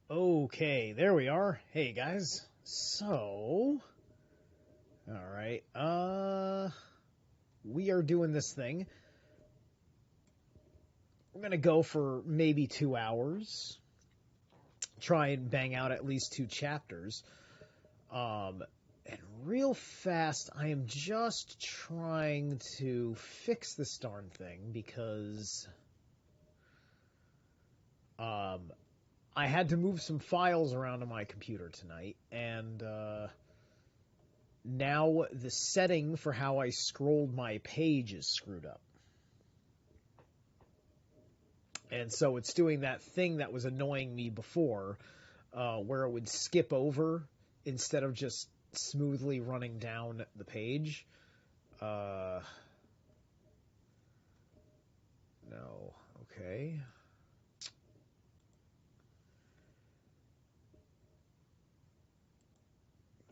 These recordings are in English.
Okay, there we are. Hey guys. All right. We are doing this thing. We're going to go for maybe 2 hours. Try and bang out at least 2 chapters. And real fast, I am just trying to fix this darn thing because I had to move some files around on my computer tonight, and now the setting for how I scrolled my page is screwed up. And so it's doing that thing that was annoying me before, where it would skip over instead of just smoothly running down the page. No. Okay.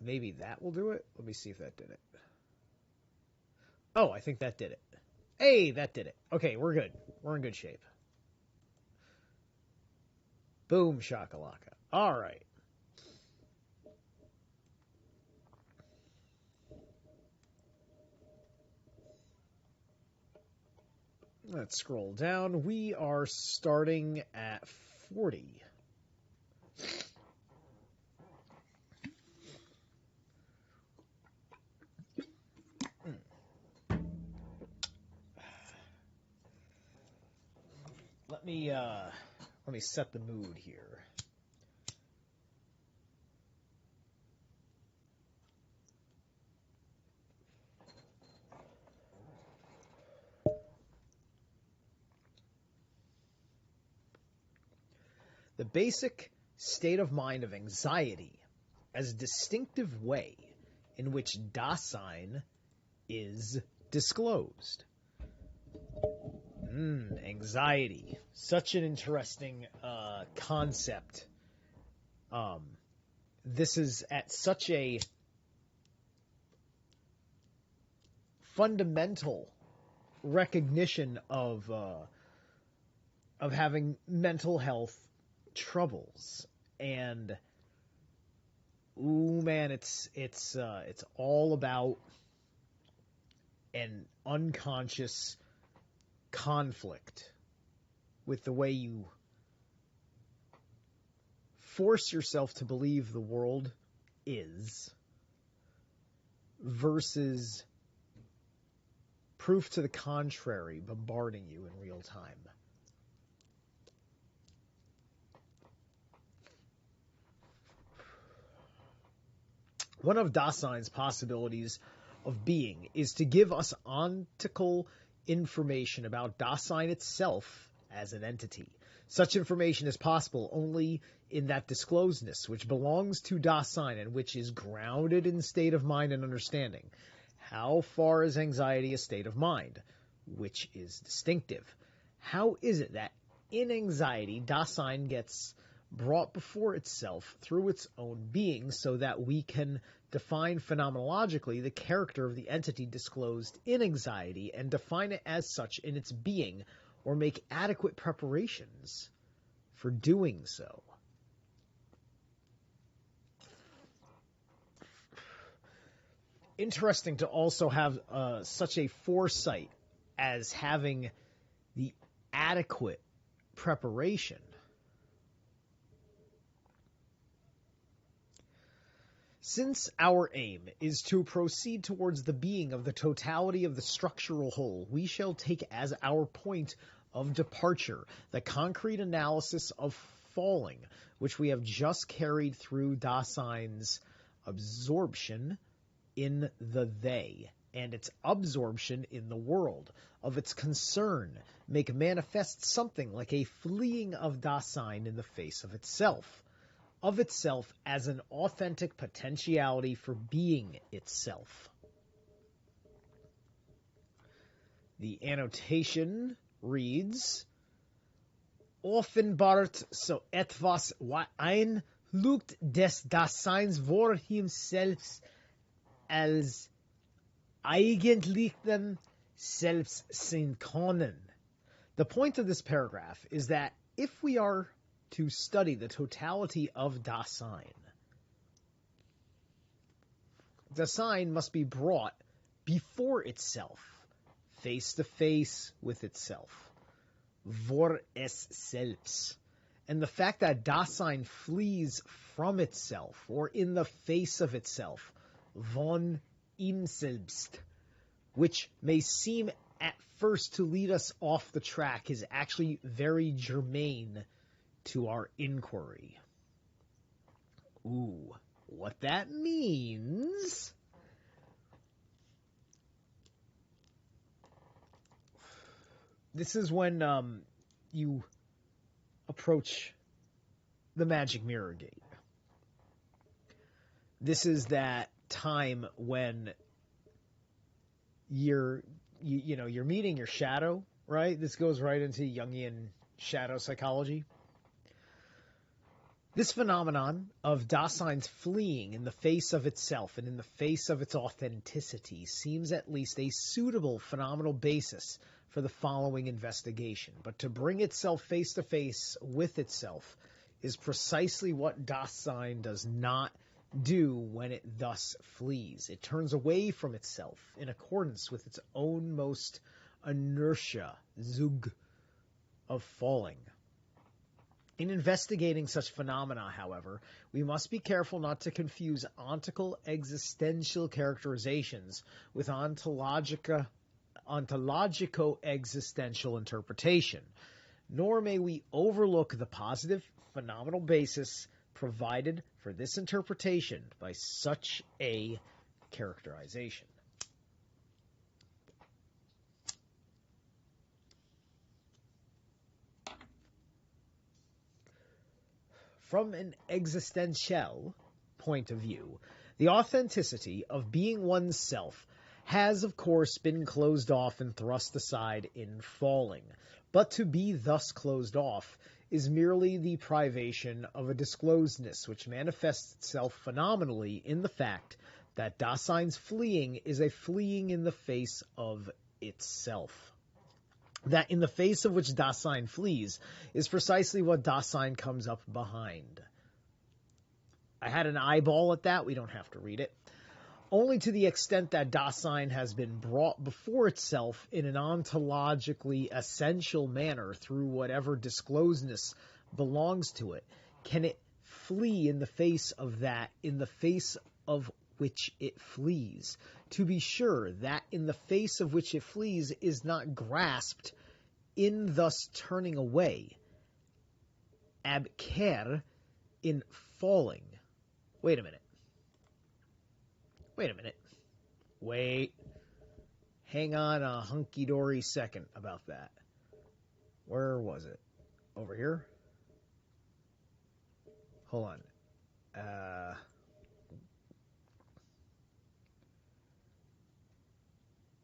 Maybe that will do it. Let me see if that did it. Oh, I think that did it. Hey, that did it. Okay, we're good. We're in good shape. Boom shakalaka. All right. Let's scroll down. We are starting at 40. Let me set the mood here. The basic state of mind of anxiety as a distinctive way in which Dasein is disclosed. Anxiety. Such an interesting concept. This is at such a fundamental recognition of having mental health troubles, and ooh man, it's all about an unconscious conflict with the way you force yourself to believe the world is versus proof to the contrary bombarding you in real time. One of Dasein's possibilities of being is to give us ontical information about Dasein itself as an entity. Such information is possible only in that disclosedness which belongs to Dasein and which is grounded in state of mind and understanding. How far is anxiety a state of mind, which is distinctive? How is it that in anxiety Dasein gets brought before itself through its own being so that we can define phenomenologically the character of the entity disclosed in anxiety and define it as such in its being, or make adequate preparations for doing so? Interesting to also have such a foresight as having the adequate preparation. Since our aim is to proceed towards the being of the totality of the structural whole, we shall take as our point of departure the concrete analysis of falling, which we have just carried through Dasein's absorption in the they, and its absorption in the world, of its concern, make manifest something like a fleeing of Dasein in the face of itself as an authentic potentiality for being itself. The annotation reads, Offenbart so etwas ein Lucht des Daseins vor himself als eigentlichem Selbst sein können. The point of this paragraph is that if we are to study the totality of Dasein. Dasein must be brought before itself, face to face with itself, vor es selbst. And the fact that Dasein flees from itself, or in the face of itself, von ihm selbst, which may seem at first to lead us off the track, is actually very germane to our inquiry. Ooh, what that means... This is when you approach the magic mirror gate. This is that time when you're meeting your shadow, right? This goes right into Jungian shadow psychology. This phenomenon of Dasein's fleeing in the face of itself and in the face of its authenticity seems at least a suitable phenomenal basis for the following investigation. But to bring itself face to face with itself is precisely what Dasein does not do when it thus flees. It turns away from itself in accordance with its own most inertia, Zug, of falling. In investigating such phenomena, however, we must be careful not to confuse ontical-existential characterizations with ontologico-existential interpretation, nor may we overlook the positive phenomenal basis provided for this interpretation by such a characterization. From an existential point of view, the authenticity of being oneself has, of course, been closed off and thrust aside in falling. But to be thus closed off is merely the privation of a disclosedness which manifests itself phenomenally in the fact that Dasein's fleeing is a fleeing in the face of itself. That in the face of which Dasein flees is precisely what Dasein comes up behind. I had an eyeball at that. We don't have to read it. Only to the extent that Dasein has been brought before itself in an ontologically essential manner through whatever disclosedness belongs to it, can it flee in the face of that, in the face of which it flees. To be sure, that in the face of which it flees is not grasped in thus turning away. Abkehr, in falling. Wait a minute. Hang on a hunky-dory second about that. Where was it? Over here? Hold on.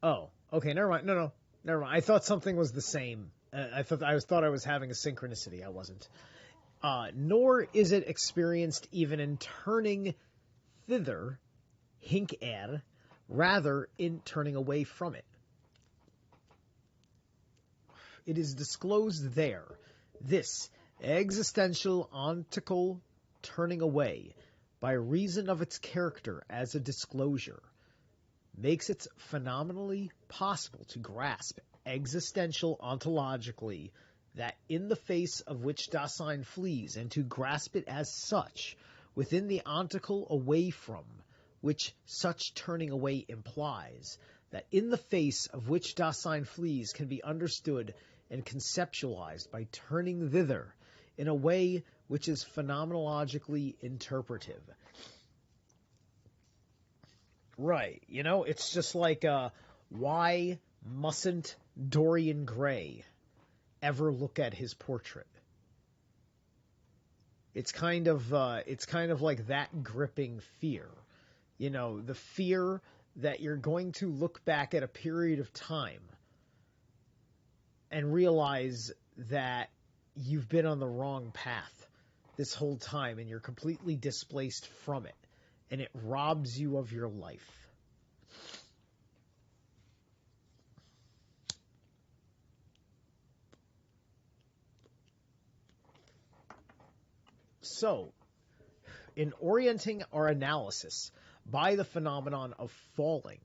Oh, okay, never mind. No, never mind. I thought something was the same. I thought I was having a synchronicity. I wasn't. Nor is it experienced even in turning thither, hink rather in turning away from it. It is disclosed there. This existential ontical turning away, by reason of its character as a disclosure, makes it phenomenally possible to grasp existential ontologically that in the face of which Dasein flees, and to grasp it as such within the ontical away from which such turning away implies, that in the face of which Dasein flees can be understood and conceptualized by turning thither in a way which is phenomenologically interpretive. Right, it's just like, why mustn't Dorian Gray ever look at his portrait? It's kind of like that gripping fear. The fear that you're going to look back at a period of time and realize that you've been on the wrong path this whole time and you're completely displaced from it, and it robs you of your life. So, in orienting our analysis by the phenomenon of falling,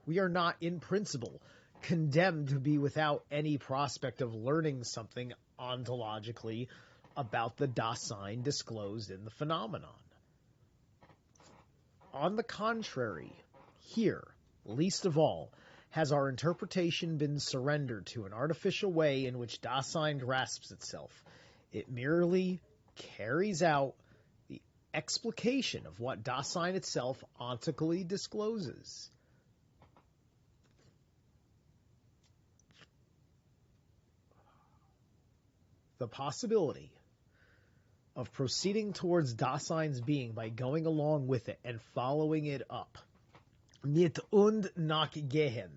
we are not, in principle, condemned to be without any prospect of learning something ontologically about the Dasein disclosed in the phenomenon. On the contrary, here, least of all, has our interpretation been surrendered to an artificial way in which Dasein grasps itself. It merely carries out the explication of what Dasein itself ontically discloses. The possibility of proceeding towards Dasein's being by going along with it and following it up, mit und nachgehen,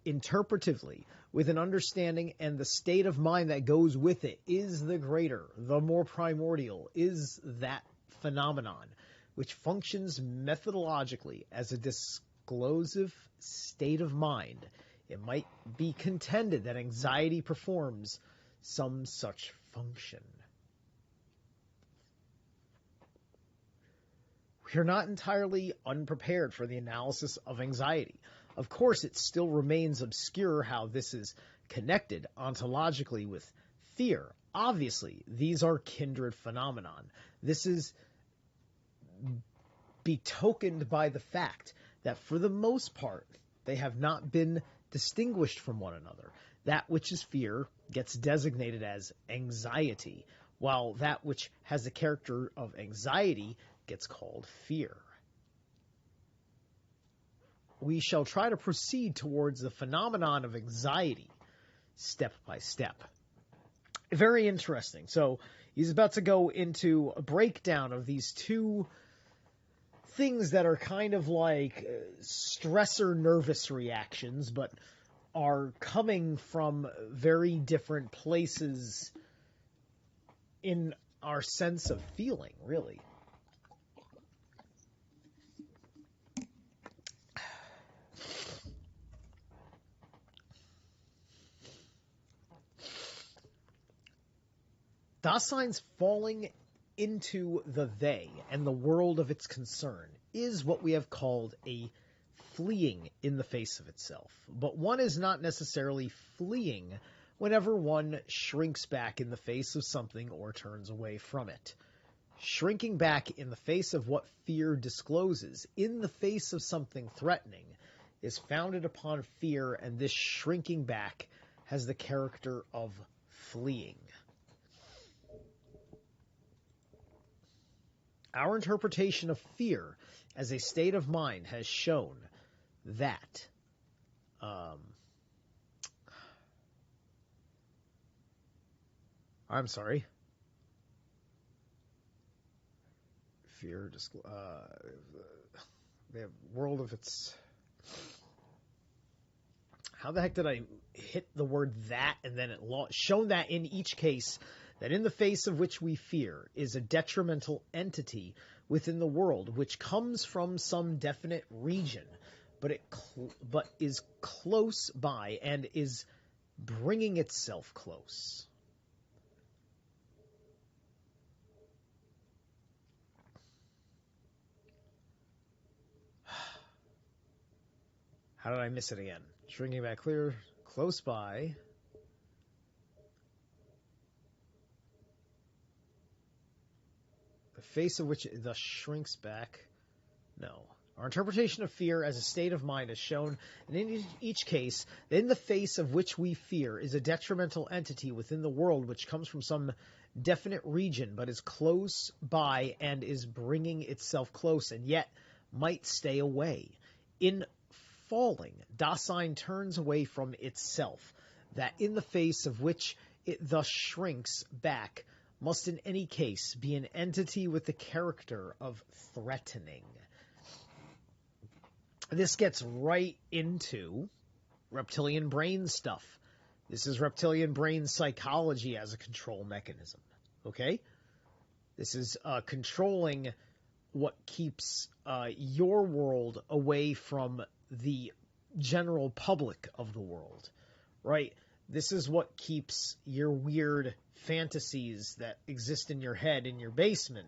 interpretively, with an understanding and the state of mind that goes with it, is the greater, the more primordial, is that phenomenon, which functions methodologically as a disclosive state of mind. It might be contended that anxiety performs some such function. We are not entirely unprepared for the analysis of anxiety. Of course, it still remains obscure how this is connected ontologically with fear. Obviously, these are kindred phenomenon. This is betokened by the fact that for the most part, they have not been distinguished from one another. That which is fear gets designated as anxiety, while that which has the character of anxiety gets called fear. We shall try to proceed towards the phenomenon of anxiety step by step. Very interesting. So he's about to go into a breakdown of these two things that are kind of like stressor nervous reactions, but are coming from very different places in our sense of feeling, really. Dasein's falling into the they and the world of its concern is what we have called a fleeing in the face of itself. But one is not necessarily fleeing whenever one shrinks back in the face of something or turns away from it. Shrinking back in the face of what fear discloses, in the face of something threatening, is founded upon fear, and this shrinking back has the character of fleeing. Our interpretation of fear as a state of mind has shown that fear, the world of its... How the heck did I hit the word that and then it shown that in each case that in the face of which we fear is a detrimental entity within the world which comes from some definite region, but is close by and is bringing itself close. How did I miss it again? Shrinking back clear, close by. The face of which thus shrinks back. No. Our interpretation of fear as a state of mind is shown, and in each case, that in the face of which we fear is a detrimental entity within the world which comes from some definite region, but is close by and is bringing itself close, and yet might stay away. In falling, Dasein turns away from itself, that in the face of which it thus shrinks back must in any case be an entity with the character of threatening. This gets right into reptilian brain stuff. This is reptilian brain psychology as a control mechanism. Okay? This is controlling what keeps your world away from the general public of the world, right? This is what keeps your weird fantasies that exist in your head in your basement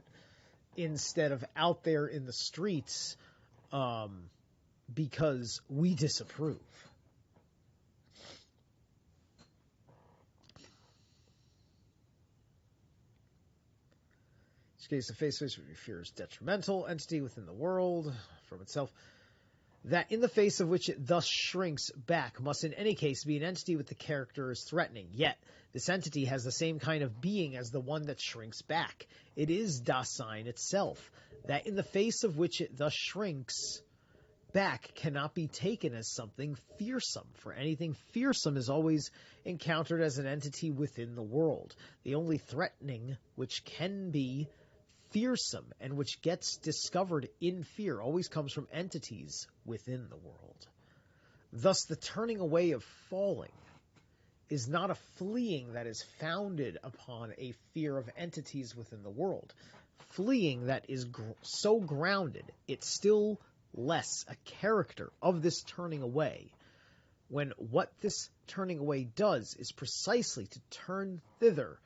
instead of out there in the streets, because we disapprove. In this case, the face which fears detrimental entity within the world from itself, that in the face of which it thus shrinks back must in any case be an entity with the character as threatening. Yet this entity has the same kind of being as the one that shrinks back. It is Dasein itself, that in the face of which it thus shrinks back cannot be taken as something fearsome, for anything fearsome is always encountered as an entity within the world. The only threatening which can be fearsome and which gets discovered in fear always comes from entities within the world. Thus, the turning away of falling is not a fleeing that is founded upon a fear of entities within the world. Fleeing that is so grounded, it's still less a character of this turning away, when what this turning away does is precisely to turn thither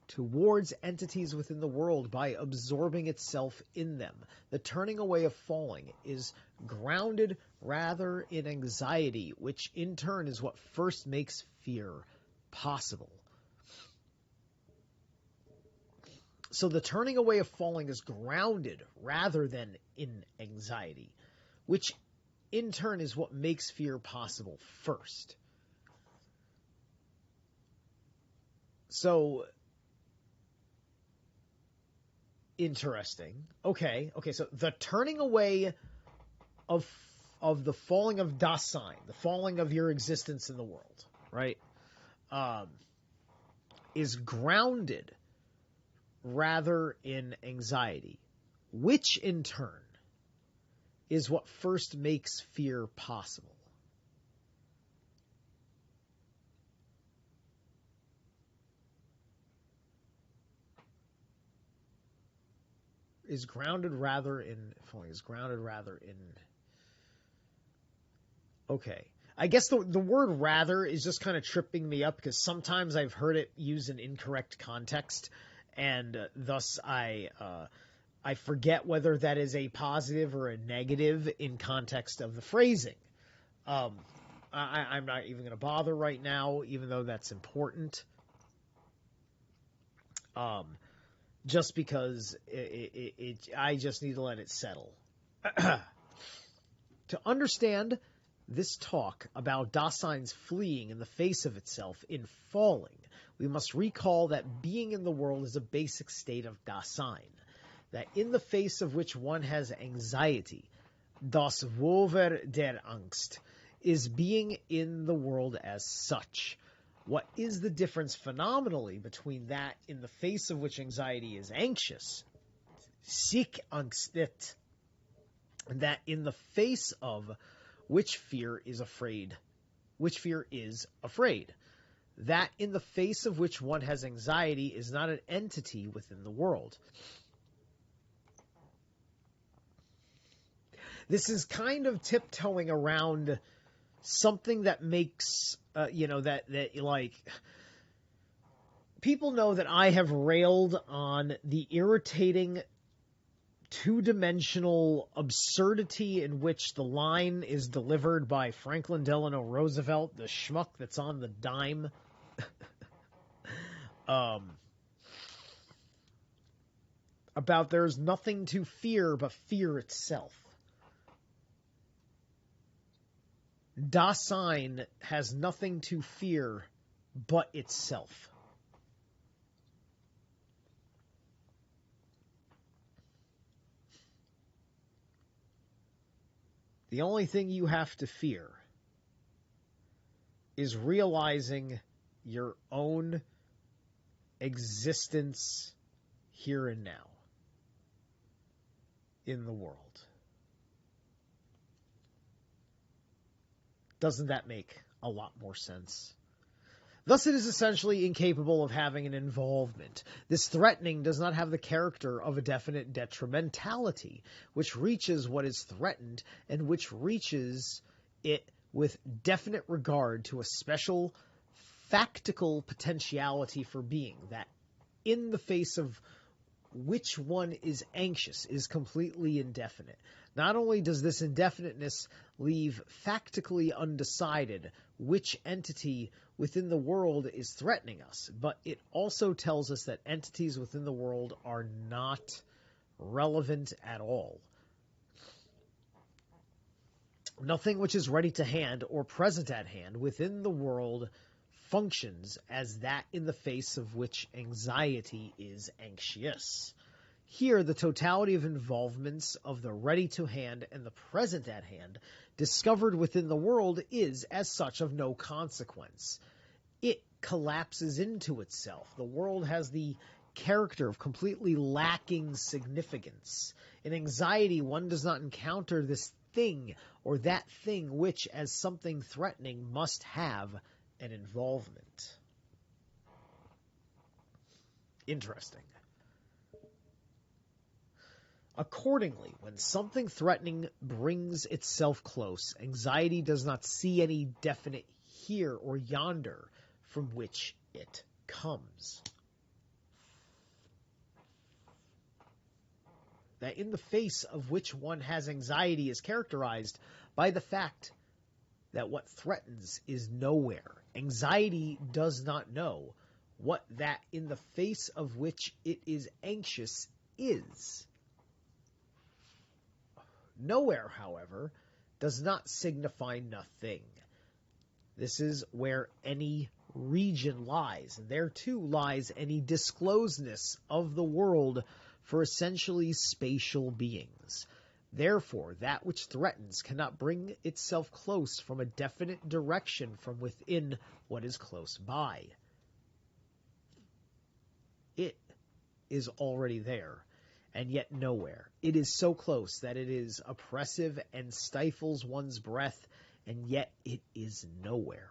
towards entities within the world by absorbing itself in them. The turning away of falling is grounded rather in anxiety, which in turn is what first makes fear possible. So the turning away of falling is grounded rather than in anxiety, which in turn is what makes fear possible first. So interesting. Okay, so the turning away of the falling of Dasein, the falling of your existence in the world, right, is grounded rather in anxiety, which in turn is what first makes fear possible. Is grounded rather in falling. Is grounded rather in. Okay. I guess the word rather is just kind of tripping me up because sometimes I've heard it used in incorrect context, and thus I forget whether that is a positive or a negative in context of the phrasing. I'm not even going to bother right now, even though that's important. Just because I just need to let it settle. To understand this talk about Dasein's fleeing in the face of itself in falling, we must recall that being in the world is a basic state of Dasein, that in the face of which one has anxiety, das Wover der Angst, is being in the world as such. What is the difference phenomenally between that in the face of which anxiety is anxious, sick angstet, and that in the face of which fear is afraid, That in the face of which one has anxiety is not an entity within the world. This is kind of tiptoeing around something that makes, that people know that I have railed on the irritating two-dimensional absurdity in which the line is delivered by Franklin Delano Roosevelt, the schmuck that's on the dime. About there's nothing to fear but fear itself. Dasein has nothing to fear but itself. The only thing you have to fear is realizing your own existence here and now in the world. Doesn't that make a lot more sense? Thus, it is essentially incapable of having an involvement. This threatening does not have the character of a definite detrimentality, which reaches what is threatened and which reaches it with definite regard to a special factical potentiality for being, that in the face of which one is anxious is completely indefinite. Not only does this indefiniteness leave factically undecided which entity within the world is threatening us, but it also tells us that entities within the world are not relevant at all. Nothing which is ready to hand or present at hand within the world functions as that in the face of which anxiety is anxious. Here, the totality of involvements of the ready to hand and the present at hand discovered within the world is, as such, of no consequence. It collapses into itself. The world has the character of completely lacking significance. In anxiety, one does not encounter this thing or that thing which, as something threatening, must have an involvement. Interesting. Accordingly, when something threatening brings itself close, anxiety does not see any definite here or yonder from which it comes. That in the face of which one has anxiety is characterized by the fact that what threatens is nowhere. Anxiety does not know what that in the face of which it is anxious is. Nowhere, however, does not signify nothing. This is where any region lies, and there too lies any disclosedness of the world for essentially spatial beings. Therefore, that which threatens cannot bring itself close from a definite direction from within what is close by. It is already there, and yet nowhere. It is so close that it is oppressive and stifles one's breath, and yet it is nowhere.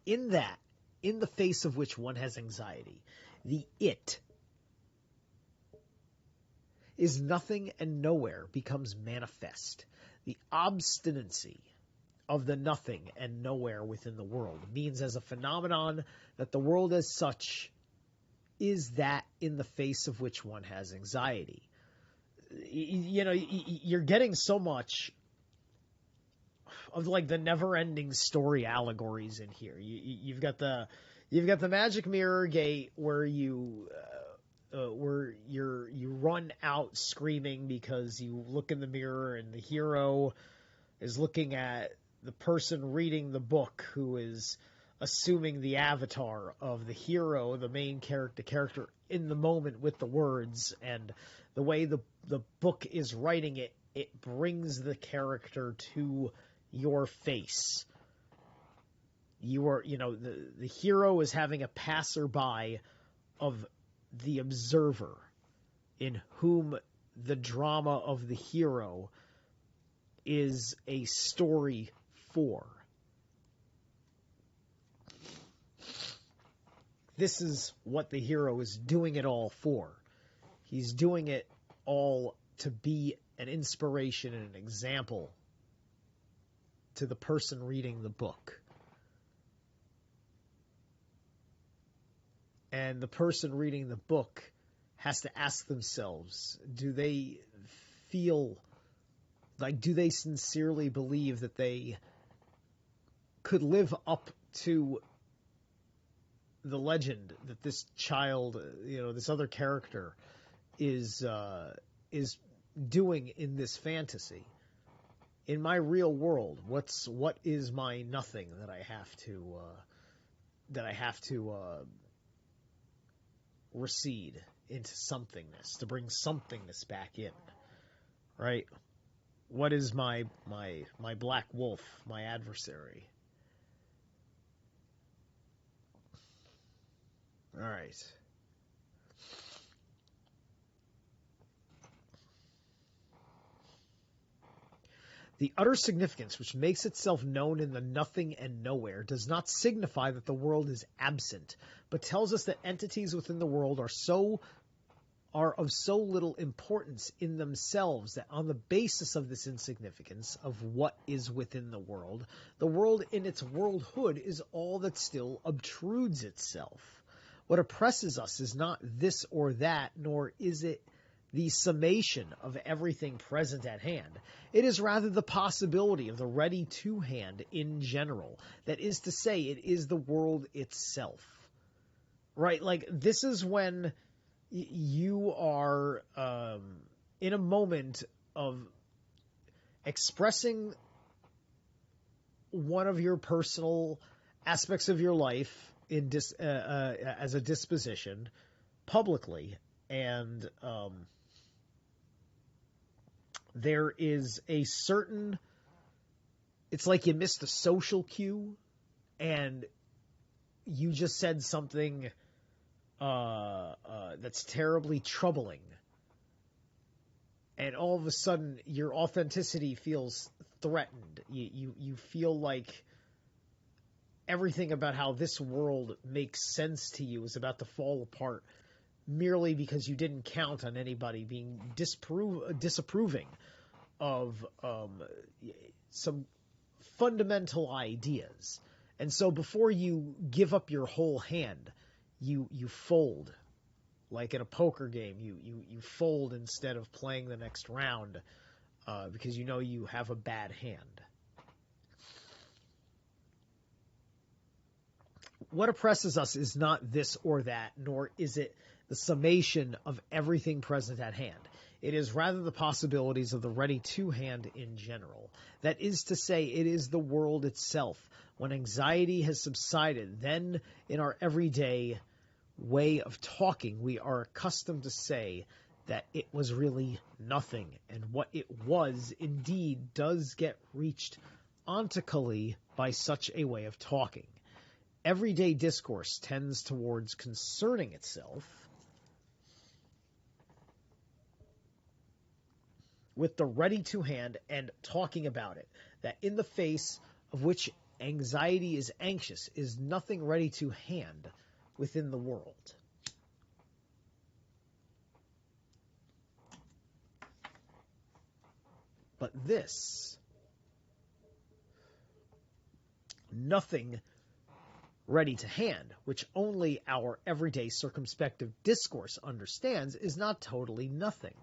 In that, in the face of which one has anxiety, the it is nothing and nowhere becomes manifest. The obstinacy of the nothing and nowhere within the world means as a phenomenon that the world as such is that in the face of which one has anxiety. You know, you're getting so much of like the never-ending story allegories in here. You've got the magic mirror gate where you run out screaming because you look in the mirror and the hero is looking at the person reading the book who is assuming the avatar of the hero, the main character in the moment with the words, and the way the book is writing it, it brings the character to your face. The hero is having a passerby of the observer in whom the drama of the hero is a story for. This is what the hero is doing it all for. He's doing it all to be an inspiration and an example to the person reading the book. And the person reading the book has to ask themselves, do they sincerely believe that they could live up to the legend that this child, this other character is doing in this fantasy? In my real world, what is my nothing that I have to recede into somethingness, to bring somethingness back in, right? What is my black wolf, my adversary? All right. The utter significance which makes itself known in the nothing and nowhere does not signify that the world is absent, but tells us that entities within the world are of so little importance in themselves that on the basis of this insignificance of what is within the world in its worldhood is all that still obtrudes itself. What oppresses us is not this or that, nor is it the summation of everything present at hand. It is rather the possibility of the ready-to-hand in general. That is to say, it is the world itself. Right? Like, this is when you are in a moment of expressing one of your personal aspects of your life as a disposition publicly, and there is a certain, it's like you missed a social cue and you just said something that's terribly troubling, and all of a sudden your authenticity feels threatened. You feel like everything about how this world makes sense to you is about to fall apart merely because you didn't count on anybody being disapproving of some fundamental ideas. And so before you give up your whole hand, you fold. Like in a poker game, you fold instead of playing the next round because you know you have a bad hand. What oppresses us is not this or that, nor is it the summation of everything present at hand. It is rather the possibilities of the ready-to-hand in general. That is to say, it is the world itself. When anxiety has subsided, then in our everyday way of talking, we are accustomed to say that it was really nothing, and what it was indeed does get reached ontically by such a way of talking. Everyday discourse tends towards concerning itself with the ready-to-hand and talking about it, that in the face of which anxiety is anxious is nothing ready-to-hand within the world. But this, nothing ready to hand, which only our everyday circumspective discourse understands, is not totally nothing.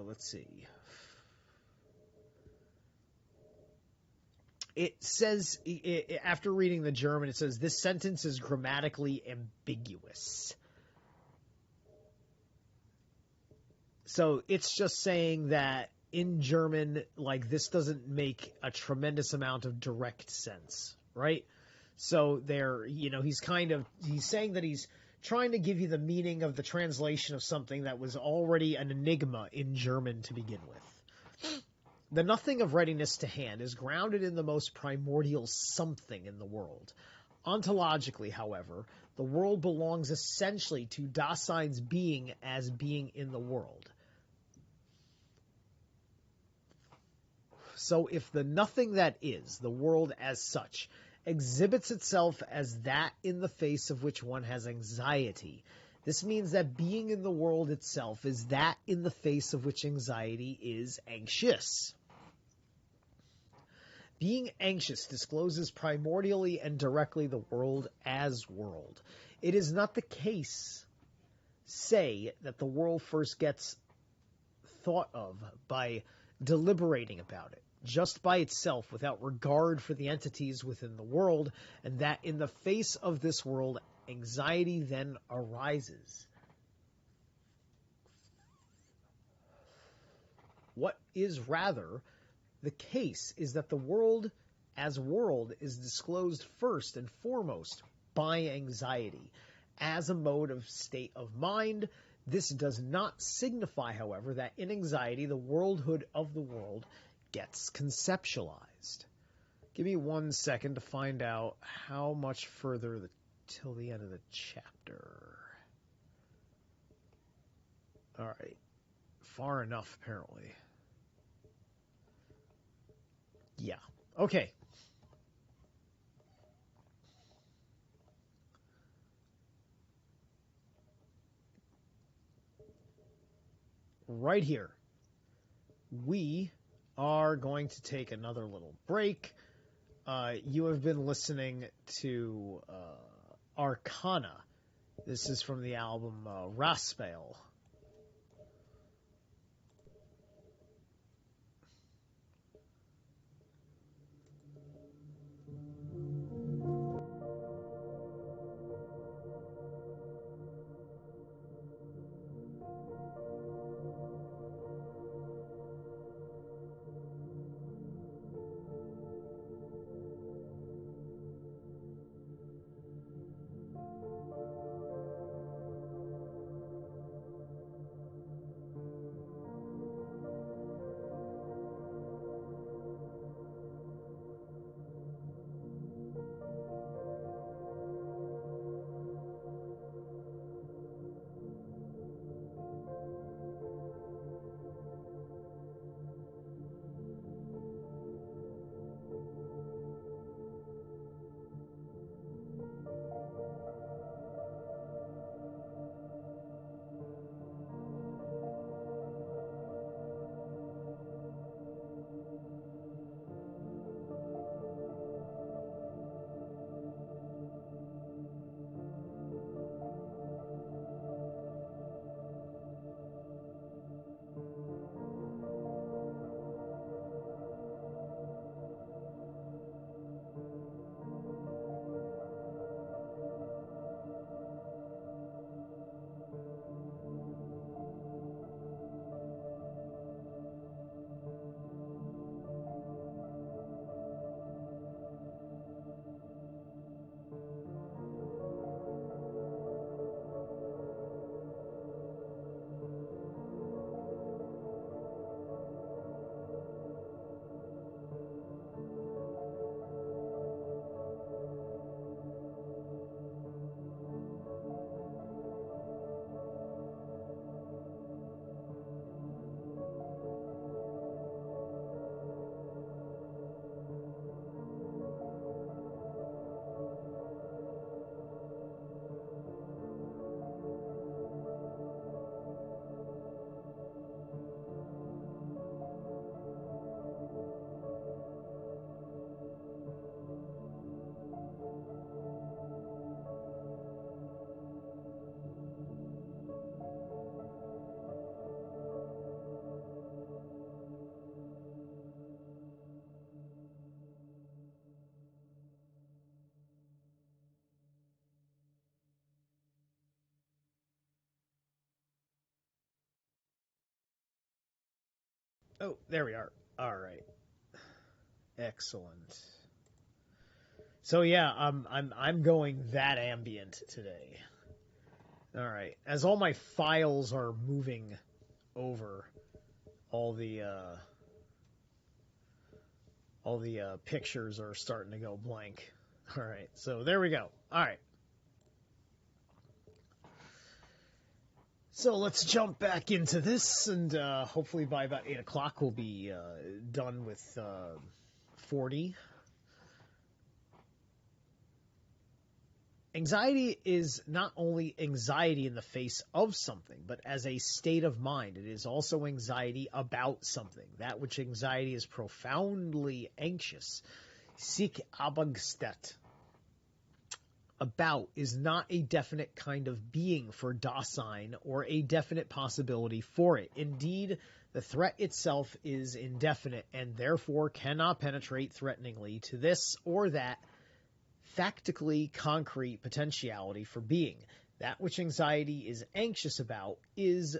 Let's see. It says, after reading the German, it says, this sentence is grammatically ambiguous. So it's just saying that in German, like, this doesn't make a tremendous amount of direct sense, right? So he's saying that he's trying to give you the meaning of the translation of something that was already an enigma in German to begin with. The nothing of readiness to hand is grounded in the most primordial something in the world. Ontologically, however, the world belongs essentially to Dasein's being as being in the world. So if the nothing that is, the world as such, exhibits itself as that in the face of which one has anxiety, this means that being in the world itself is that in the face of which anxiety is anxious. Being anxious discloses primordially and directly the world as world. It is not the case, say, that the world first gets thought of by deliberating about it, just by itself, without regard for the entities within the world, and that in the face of this world, anxiety then arises. What is rather the case is that the world as world is disclosed first and foremost by anxiety. As a mode of state of mind, this does not signify, however, that in anxiety the worldhood of the world gets conceptualized. Give me 1 second to find out how much further till the end of the chapter. All right. Far enough, apparently. Yeah. Okay. right here. We are going to take another little break. You have been listening to Arcana. This is from the album Raspel. Oh, there we are. All right. Excellent. So yeah, I'm going that ambient today. All right. As all my files are moving over, all the pictures are starting to go blank. All right. So there we go. All right. So let's jump back into this, and hopefully by about 8 o'clock we'll be done with 40. Anxiety is not only anxiety in the face of something, but as a state of mind. It is also anxiety about something. That which anxiety is profoundly anxious. Sic abangstet. About is not a definite kind of being for Dasein or a definite possibility for it. Indeed, the threat itself is indefinite and therefore cannot penetrate threateningly to this or that factically concrete potentiality for being. That which anxiety is anxious about is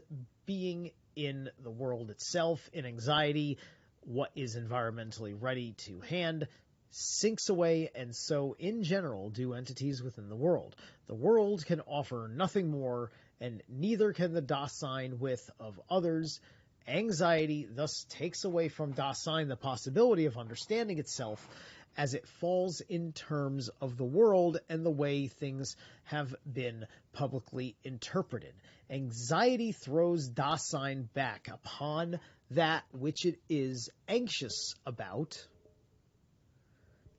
being in the world itself. In anxiety, what is environmentally ready to hand sinks away, and so in general do entities within the world. The world can offer nothing more, and neither can the Dasein with of others. Anxiety thus takes away from Dasein the possibility of understanding itself, as it falls in terms of the world and the way things have been publicly interpreted. Anxiety throws Dasein back upon that which it is anxious about.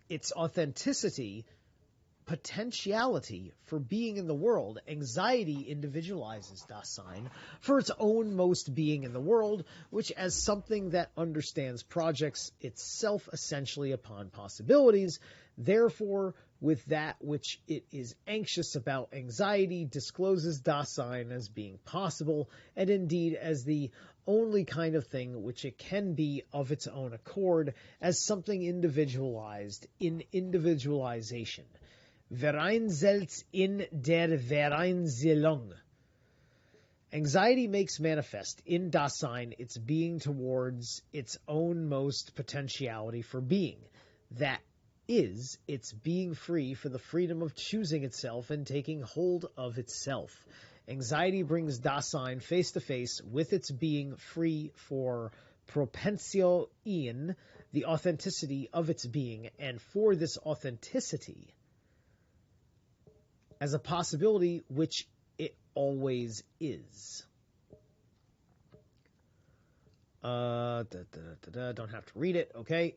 Its authenticity potentiality for being in the world. Anxiety individualizes Dasein for its own most being in the world, which as something that understands projects itself essentially upon possibilities. Therefore, with that which it is anxious about, anxiety discloses Dasein as being possible, and indeed as the only kind of thing which it can be of its own accord, as something individualized in individualization. Vereinzelt in der Vereinzelung. Anxiety makes manifest in Dasein its being towards its own most potentiality for being. That is, its being free for the freedom of choosing itself and taking hold of itself. Anxiety brings Dasein face to face with its being free for propensio in, the authenticity of its being, and for this authenticity as a possibility which it always is. Don't have to read it, okay?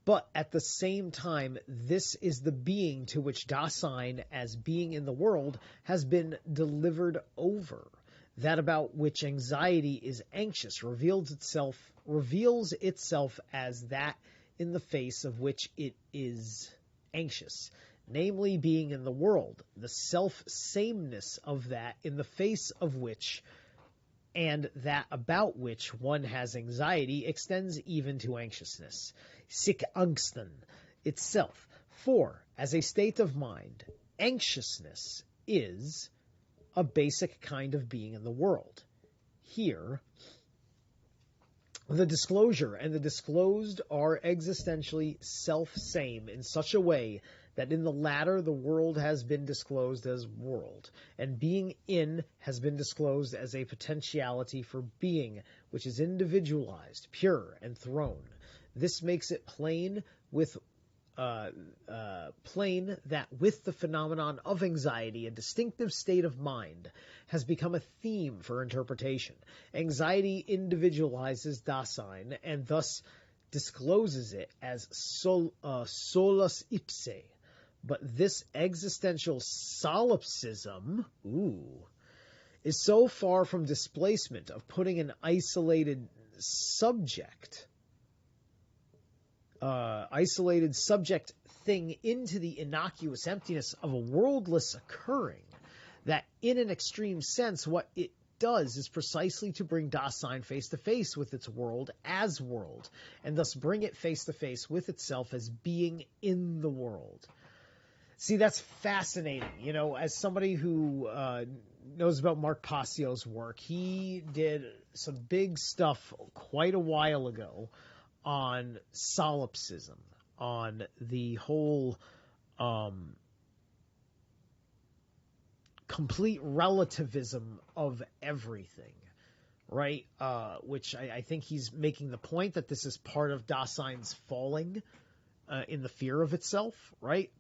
But at the same time, this is the being to which Dasein, as being in the world, has been delivered over. That about which anxiety is anxious reveals itself as that in the face of which it is anxious, namely being in the world, the self-sameness of that in the face of which and that about which one has anxiety extends even to anxiousness. Sick Angsten itself. For, as a state of mind, anxiousness is a basic kind of being in the world. Here, the disclosure and the disclosed are existentially self-same in such a way that in the latter the world has been disclosed as world, and being in has been disclosed as a potentiality for being, which is individualized, pure, and thrown. This makes it plain that with the phenomenon of anxiety, a distinctive state of mind has become a theme for interpretation. Anxiety individualizes Dasein and thus discloses it as solus ipse. But this existential solipsism is so far from displacement of putting an isolated subject thing into the innocuous emptiness of a worldless occurring, that in an extreme sense what it does is precisely to bring Dasein face to face with its world as world, and thus bring it face to face with itself as being in the world. See, that's fascinating. You know, as somebody who knows about Mark Passio's work, he did some big stuff quite a while ago on solipsism, on the whole complete relativism of everything, right? Which I think he's making the point that this is part of Dasein's falling in the fear of itself, right?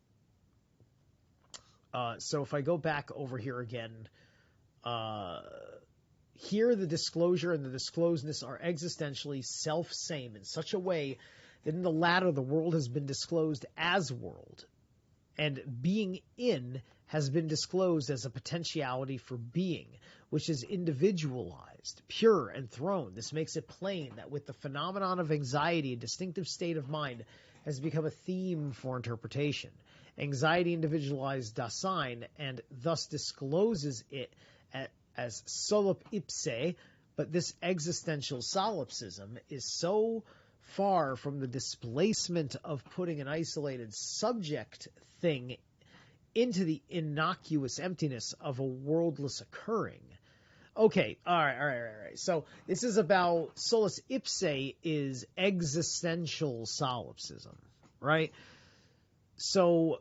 So if I go back over here again, here the disclosure and the disclosedness are existentially self-same in such a way that in the latter the world has been disclosed as world, and being in has been disclosed as a potentiality for being, which is individualized, pure, and thrown. This makes it plain that with the phenomenon of anxiety, a distinctive state of mind has become a theme for interpretation. Anxiety individualized Dasein and thus discloses it as solip ipse, but this existential solipsism is so far from the displacement of putting an isolated subject thing into the innocuous emptiness of a worldless occurring. Okay, all right. So this is about solus ipse is existential solipsism, right? So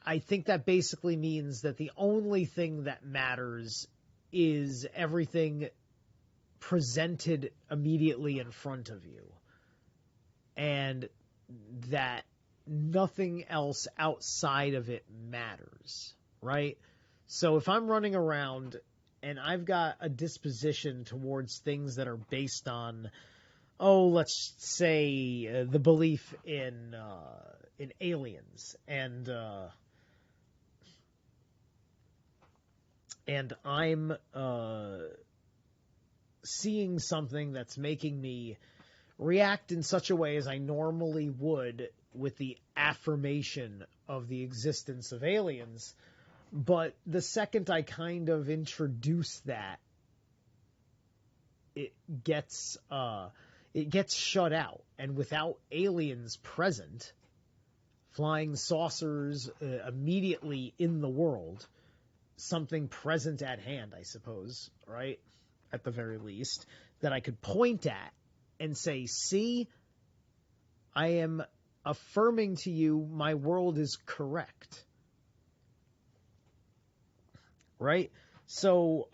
I think that basically means that the only thing that matters is everything presented immediately in front of you, and that nothing else outside of it matters, right? So if I'm running around and I've got a disposition towards things that are based on let's say the belief in aliens, and I'm seeing something that's making me react in such a way as I normally would with the affirmation of the existence of aliens. But the second I kind of introduce that, it gets shut out. And without aliens present, flying saucers immediately in the world, something present at hand, I suppose, right? At the very least, that I could point at and say, see, I am affirming to you my world is correct. Right? So,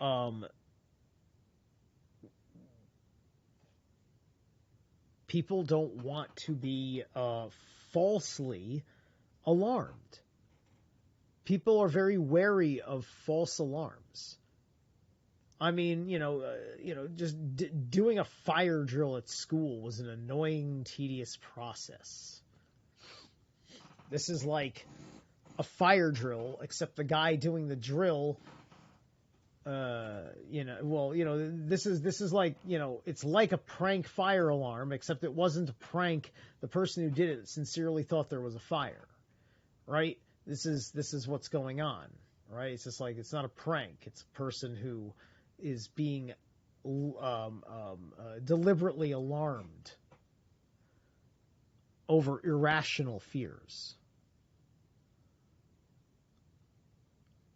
people don't want to be falsely alarmed. People are very wary of false alarms. I mean, just doing a fire drill at school was an annoying, tedious process. This is like a fire drill, except the guy doing the drill, this is like, it's like a prank fire alarm, except it wasn't a prank. The person who did it sincerely thought there was a fire, right? This is what's going on, right? It's just like, it's not a prank. It's a person who is being deliberately alarmed over irrational fears,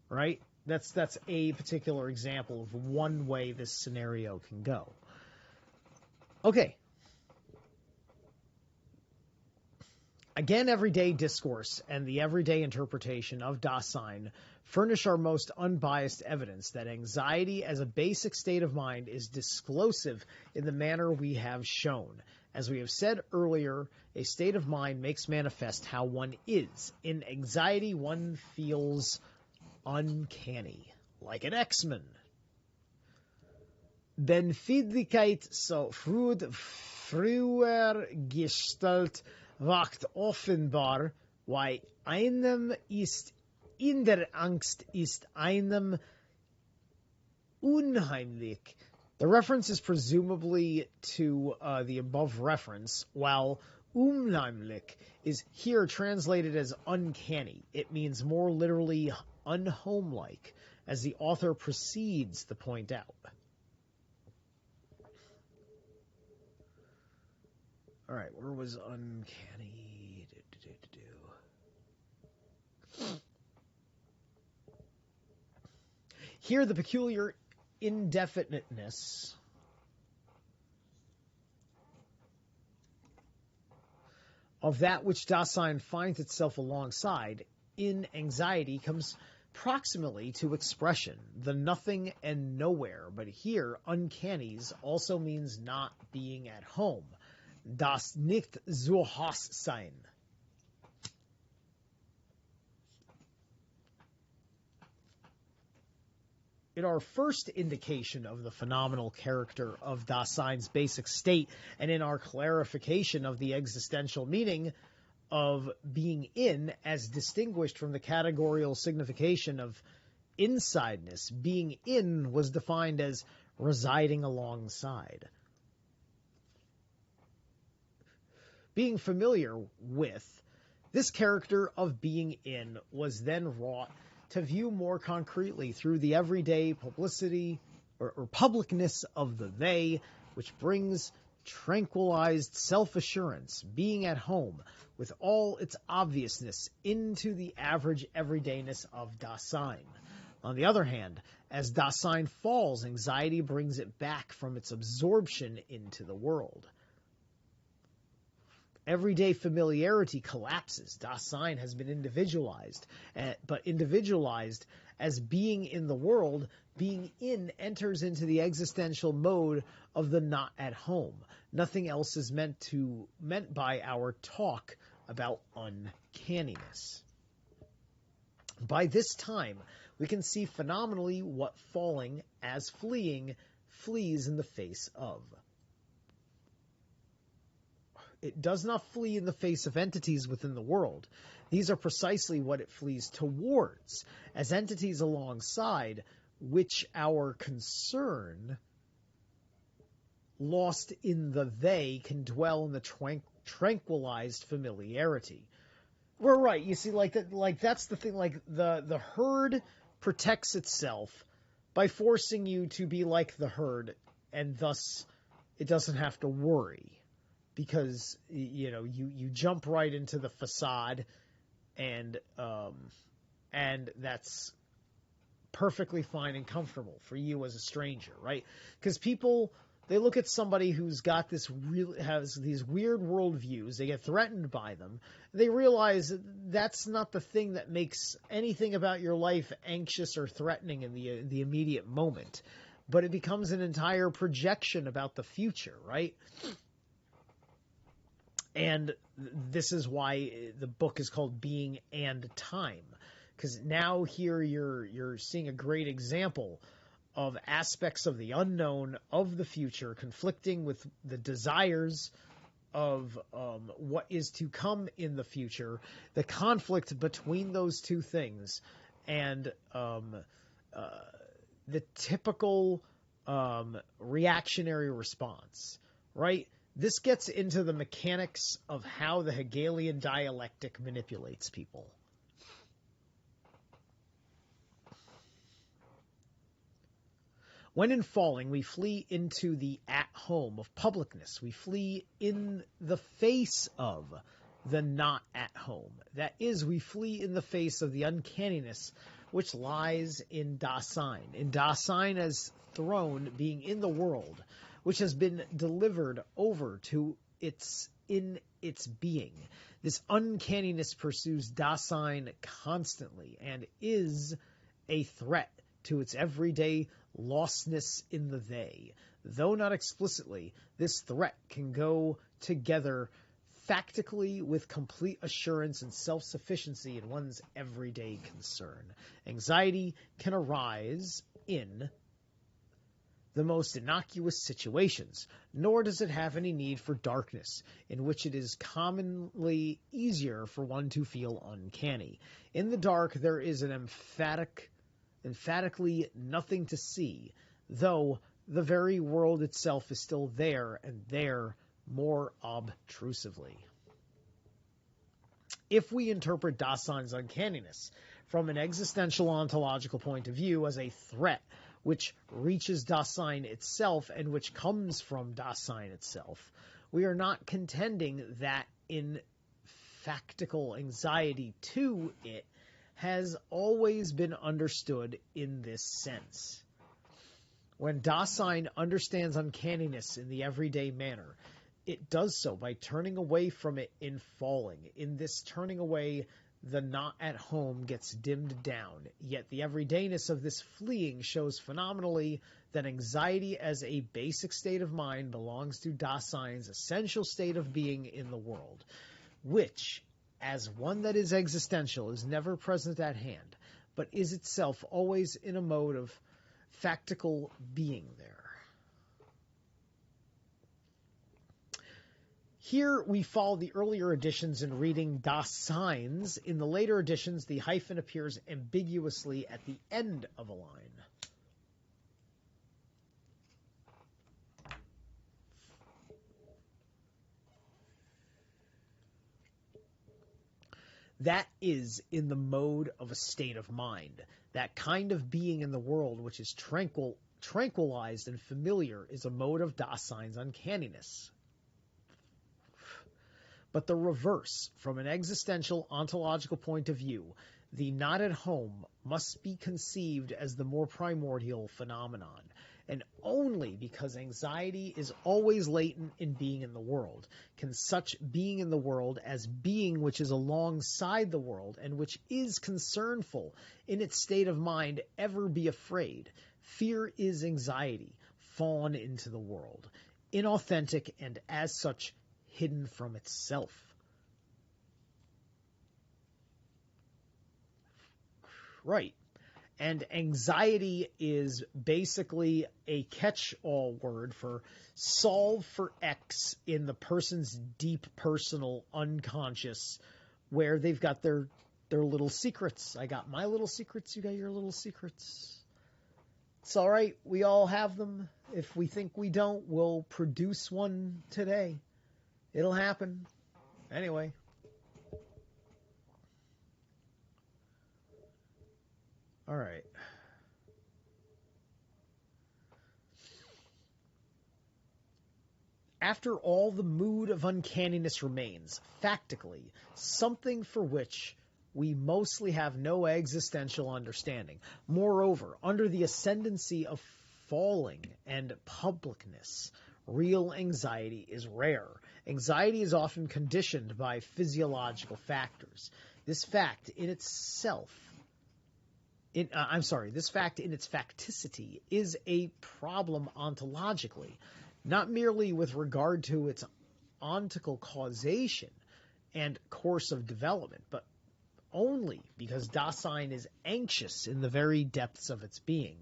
right? That's a particular example of one way this scenario can go. Okay. Again, everyday discourse and the everyday interpretation of Dasein furnish our most unbiased evidence that anxiety as a basic state of mind is disclosive in the manner we have shown. As we have said earlier, a state of mind makes manifest how one is. In anxiety, one feels uncanny, like an X-Men. Befindlichkeit so früher Gestalt wacht offenbar, weil einem ist in der Angst ist einem unheimlich. The reference is presumably to the above reference, while unheimlich is here translated as uncanny. It means more literally unhomelike, as the author proceeds to point out. All right, where was uncanny? Here, the peculiar indefiniteness of that which Dasein finds itself alongside in anxiety comes proximally to expression, the nothing and nowhere. But here, uncannies also means not being at home. Das nicht zu Haus sein. In our first indication of the phenomenal character of Dasein's basic state, and in our clarification of the existential meaning of being in as distinguished from the categorical signification of insideness, being in was defined as residing alongside. Being familiar with this character of being in was then wrought to view more concretely through the everyday publicity or publicness of the they, which brings tranquilized self-assurance, being at home, with all its obviousness, into the average everydayness of Dasein. On the other hand, as Dasein falls, anxiety brings it back from its absorption into the world. Everyday familiarity collapses. Dasein has been individualized, but individualized as being in the world, being in enters into the existential mode of the not at home. Nothing else is meant by our talk about uncanniness. By this time, we can see phenomenally what falling as fleeing flees in the face of. It does not flee in the face of entities within the world. These are precisely what it flees towards, as entities alongside which our concern, lost in the they, can dwell in the tranquilized familiarity. We're right. You see, that's the thing. Like the herd protects itself by forcing you to be like the herd, and thus it doesn't have to worry, because you jump right into the facade, and that's perfectly fine and comfortable for you as a stranger, right? Because people, they look at somebody who's got has these weird worldviews. They get threatened by them. They realize that's not the thing that makes anything about your life anxious or threatening in the immediate moment, but it becomes an entire projection about the future, right? And this is why the book is called Being and Time, because now here you're seeing a great example of aspects of the unknown, of the future, conflicting with the desires of what is to come in the future, the conflict between those two things, and the typical reactionary response, right? This gets into the mechanics of how the Hegelian dialectic manipulates people. When in falling, we flee into the at-home of publicness. We flee in the face of the not at home. That is, we flee in the face of the uncanniness which lies in Dasein. In Dasein as throne, being in the world, which has been delivered over to its being. This uncanniness pursues Dasein constantly and is a threat to its everyday lostness in the they. Though not explicitly, this threat can go together factically with complete assurance and self-sufficiency in one's everyday concern. Anxiety can arise in the most innocuous situations, nor does it have any need for darkness, in which it is commonly easier for one to feel uncanny. In the dark, there is an emphatically nothing to see, though the very world itself is still there, and there more obtrusively. If we interpret Dasein's uncanniness from an existential ontological point of view as a threat which reaches Dasein itself and which comes from Dasein itself, we are not contending that in factical anxiety to it has always been understood in this sense. When Dasein understands uncanniness in the everyday manner, it does so by turning away from it in falling. In this turning away, the not at home gets dimmed down, yet the everydayness of this fleeing shows phenomenally that anxiety as a basic state of mind belongs to Dasein's essential state of being in the world, which, as one that is existential, is never present at hand, but is itself always in a mode of factical being there. Here we follow the earlier editions in reading Daseins. In the later editions, the hyphen appears ambiguously at the end of a line. That is in the mode of a state of mind. That kind of being in the world which is tranquilized and familiar is a mode of Dasein's uncanniness. But the reverse, from an existential ontological point of view, the not at home must be conceived as the more primordial phenomenon, and only because anxiety is always latent in being in the world can such being in the world as being which is alongside the world and which is concernful in its state of mind ever be afraid. Fear is anxiety, fallen into the world, inauthentic and as such hidden from itself. Right. And anxiety is basically a catch-all word for solve for X in the person's deep personal unconscious, where they've got their little secrets. I got my little secrets, you got your little secrets. It's all right, we all have them. If we think we don't, we'll produce one today. It'll happen. Anyway. All right. After all, the mood of uncanniness remains, factically, something for which we mostly have no existential understanding. Moreover, under the ascendancy of falling and publicness, real anxiety is rare. Anxiety is often conditioned by physiological factors. This fact in its facticity is a problem ontologically, not merely with regard to its ontical causation and course of development, but only because Dasein is anxious in the very depths of its being.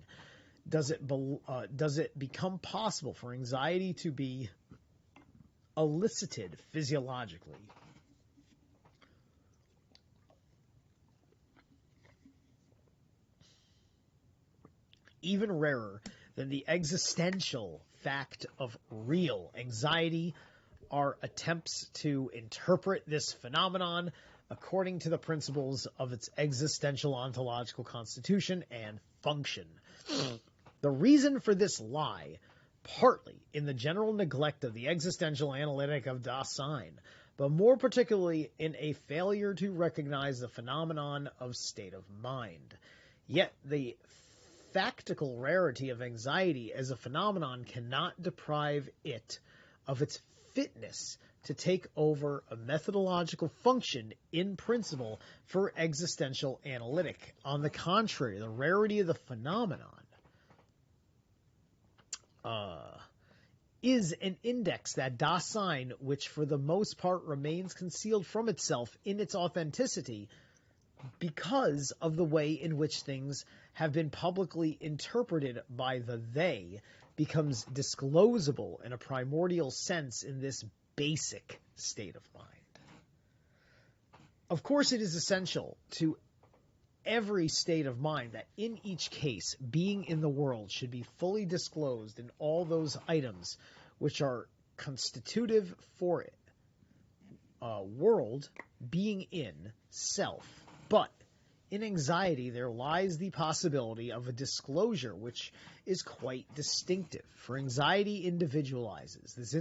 Does it become possible for anxiety to be elicited physiologically? Even rarer than the existential fact of real anxiety are attempts to interpret this phenomenon according to the principles of its existential ontological constitution and function. The reason for this lie, partly in the general neglect of the existential analytic of Dasein, but more particularly in a failure to recognize the phenomenon of state of mind. Yet the factical rarity of anxiety as a phenomenon cannot deprive it of its fitness to take over a methodological function in principle for existential analytic. On the contrary, the rarity of the phenomenon is an index that Dasein, which for the most part remains concealed from itself in its authenticity because of the way in which things have been publicly interpreted by the they, becomes disclosable in a primordial sense in this basic state of mind. Of course, it is essential to every state of mind that in each case, being in the world should be fully disclosed in all those items which are constitutive for it. World, being in, self. But in anxiety, there lies the possibility of a disclosure which is quite distinctive. For anxiety individualizes. This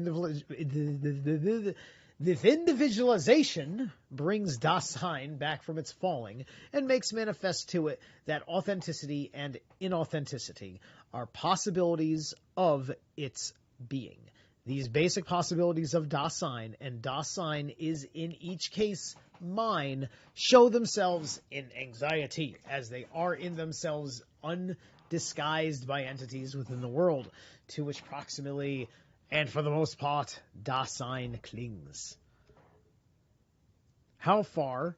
individualization brings Dasein back from its falling and makes manifest to it that authenticity and inauthenticity are possibilities of its being. These basic possibilities of Dasein, and Dasein is in each case mine, show themselves in anxiety, as they are in themselves undisguised by entities within the world, to which proximally, and for the most part, Dasein clings. How far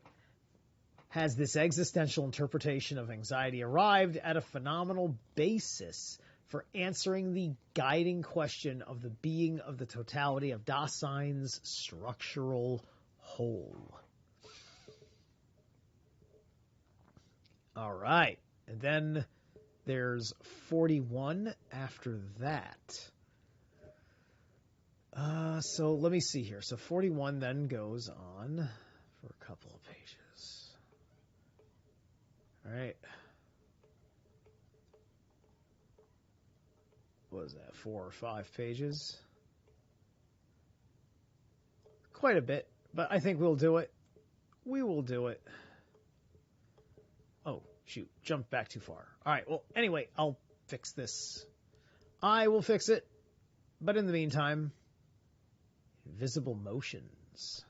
has this existential interpretation of anxiety arrived at a phenomenal basis for answering the guiding question of the being of the totality of Dasein's structural whole? All right. And then there's 41 after that. So let me see here. So 41 then goes on for a couple of pages. All right. What is that, 4 or 5 pages? Quite a bit, but I think we'll do it. We will do it. Oh, shoot, jumped back too far. All right, well, anyway, I'll fix this. I will fix it. But in the meantime, invisible motions.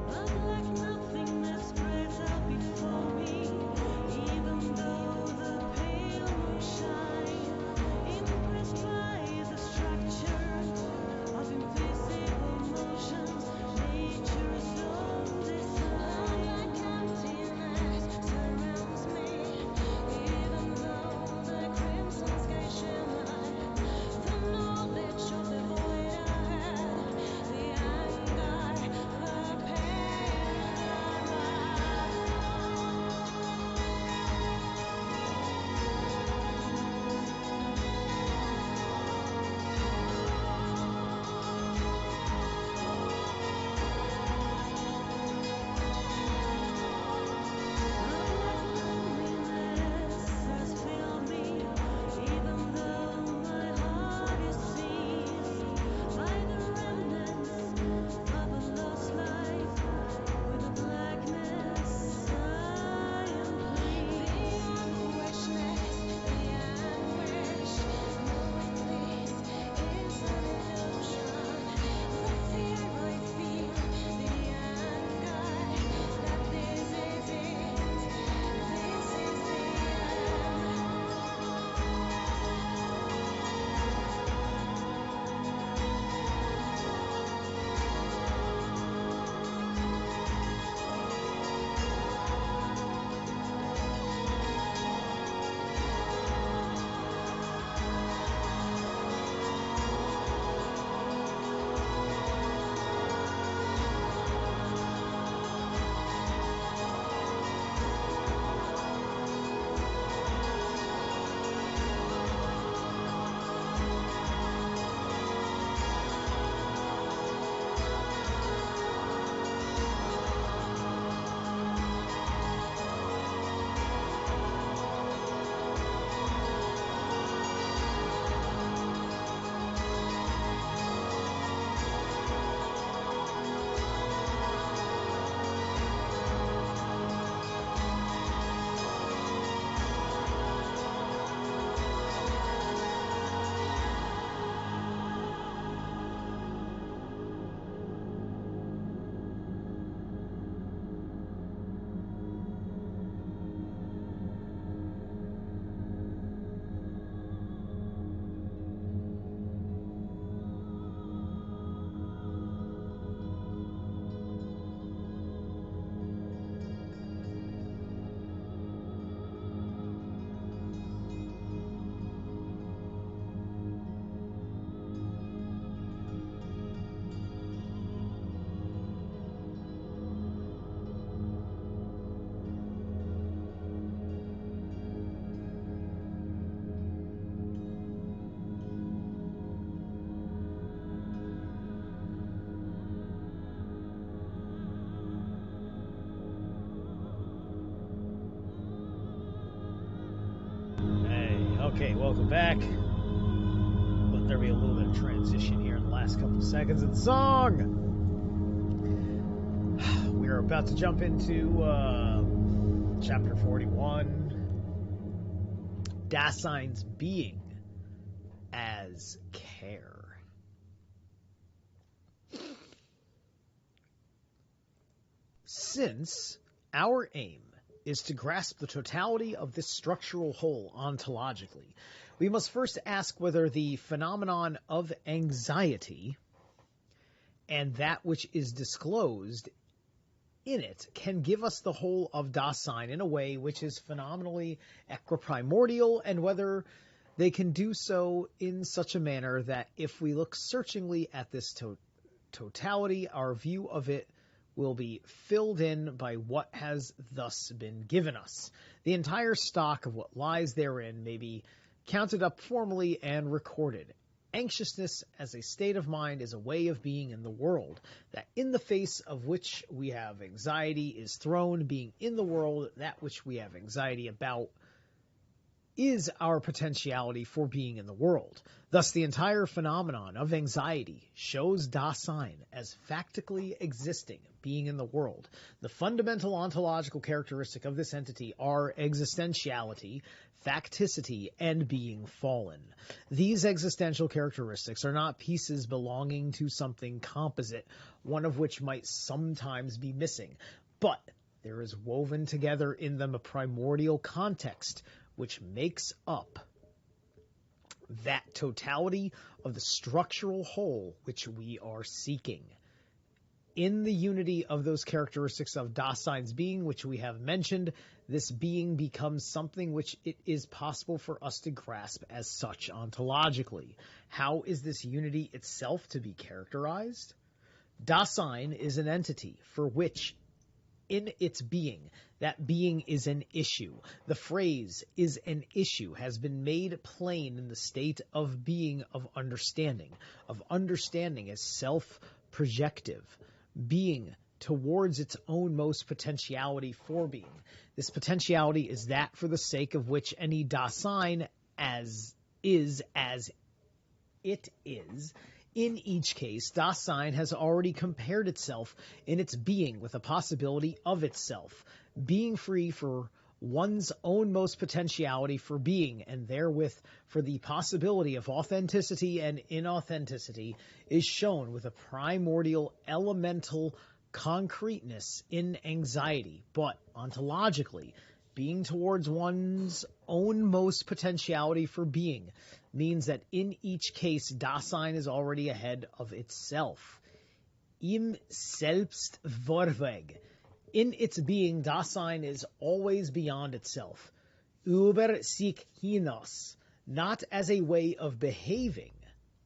But like nothingness spreads out before me. Hey, okay, welcome back. Let there be a little bit of transition here in the last couple seconds of the song. We are about to jump into chapter 41, Dasein's being as care. Since our aim is to grasp the totality of this structural whole ontologically, we must first ask whether the phenomenon of anxiety and that which is disclosed in it can give us the whole of Dasein in a way which is phenomenally equiprimordial, and whether they can do so in such a manner that if we look searchingly at this totality, our view of it will be filled in by what has thus been given us. The entire stock of what lies therein may be counted up formally and recorded. Anxiousness as a state of mind is a way of being in the world, that in the face of which we have anxiety is thrown. Being in the world, that which we have anxiety about, is our potentiality for being in the world. Thus, the entire phenomenon of anxiety shows Dasein as factically existing, being in the world. The fundamental ontological characteristic of this entity are existentiality, facticity, and being fallen. These existential characteristics are not pieces belonging to something composite, one of which might sometimes be missing, but there is woven together in them a primordial context which makes up that totality of the structural whole which we are seeking. In the unity of those characteristics of Dasein's being, which we have mentioned, this being becomes something which it is possible for us to grasp as such ontologically. How is this unity itself to be characterized? Dasein is an entity for which, in its being, that being is an issue. The phrase "is an issue" has been made plain in the state of being of understanding as self-projective, being towards its own most potentiality for being. This potentiality is that for the sake of which any Dasein as it is. In each case, Dasein has already compared itself in its being with a possibility of itself, being free for one's own most potentiality for being, and therewith for the possibility of authenticity and inauthenticity, is shown with a primordial elemental concreteness in anxiety. But ontologically, being towards one's own most potentiality for being means that in each case, Dasein is already ahead of itself. Im selbst vorweg. In its being, Dasein is always beyond itself. Über sich hinaus. Not as a way of behaving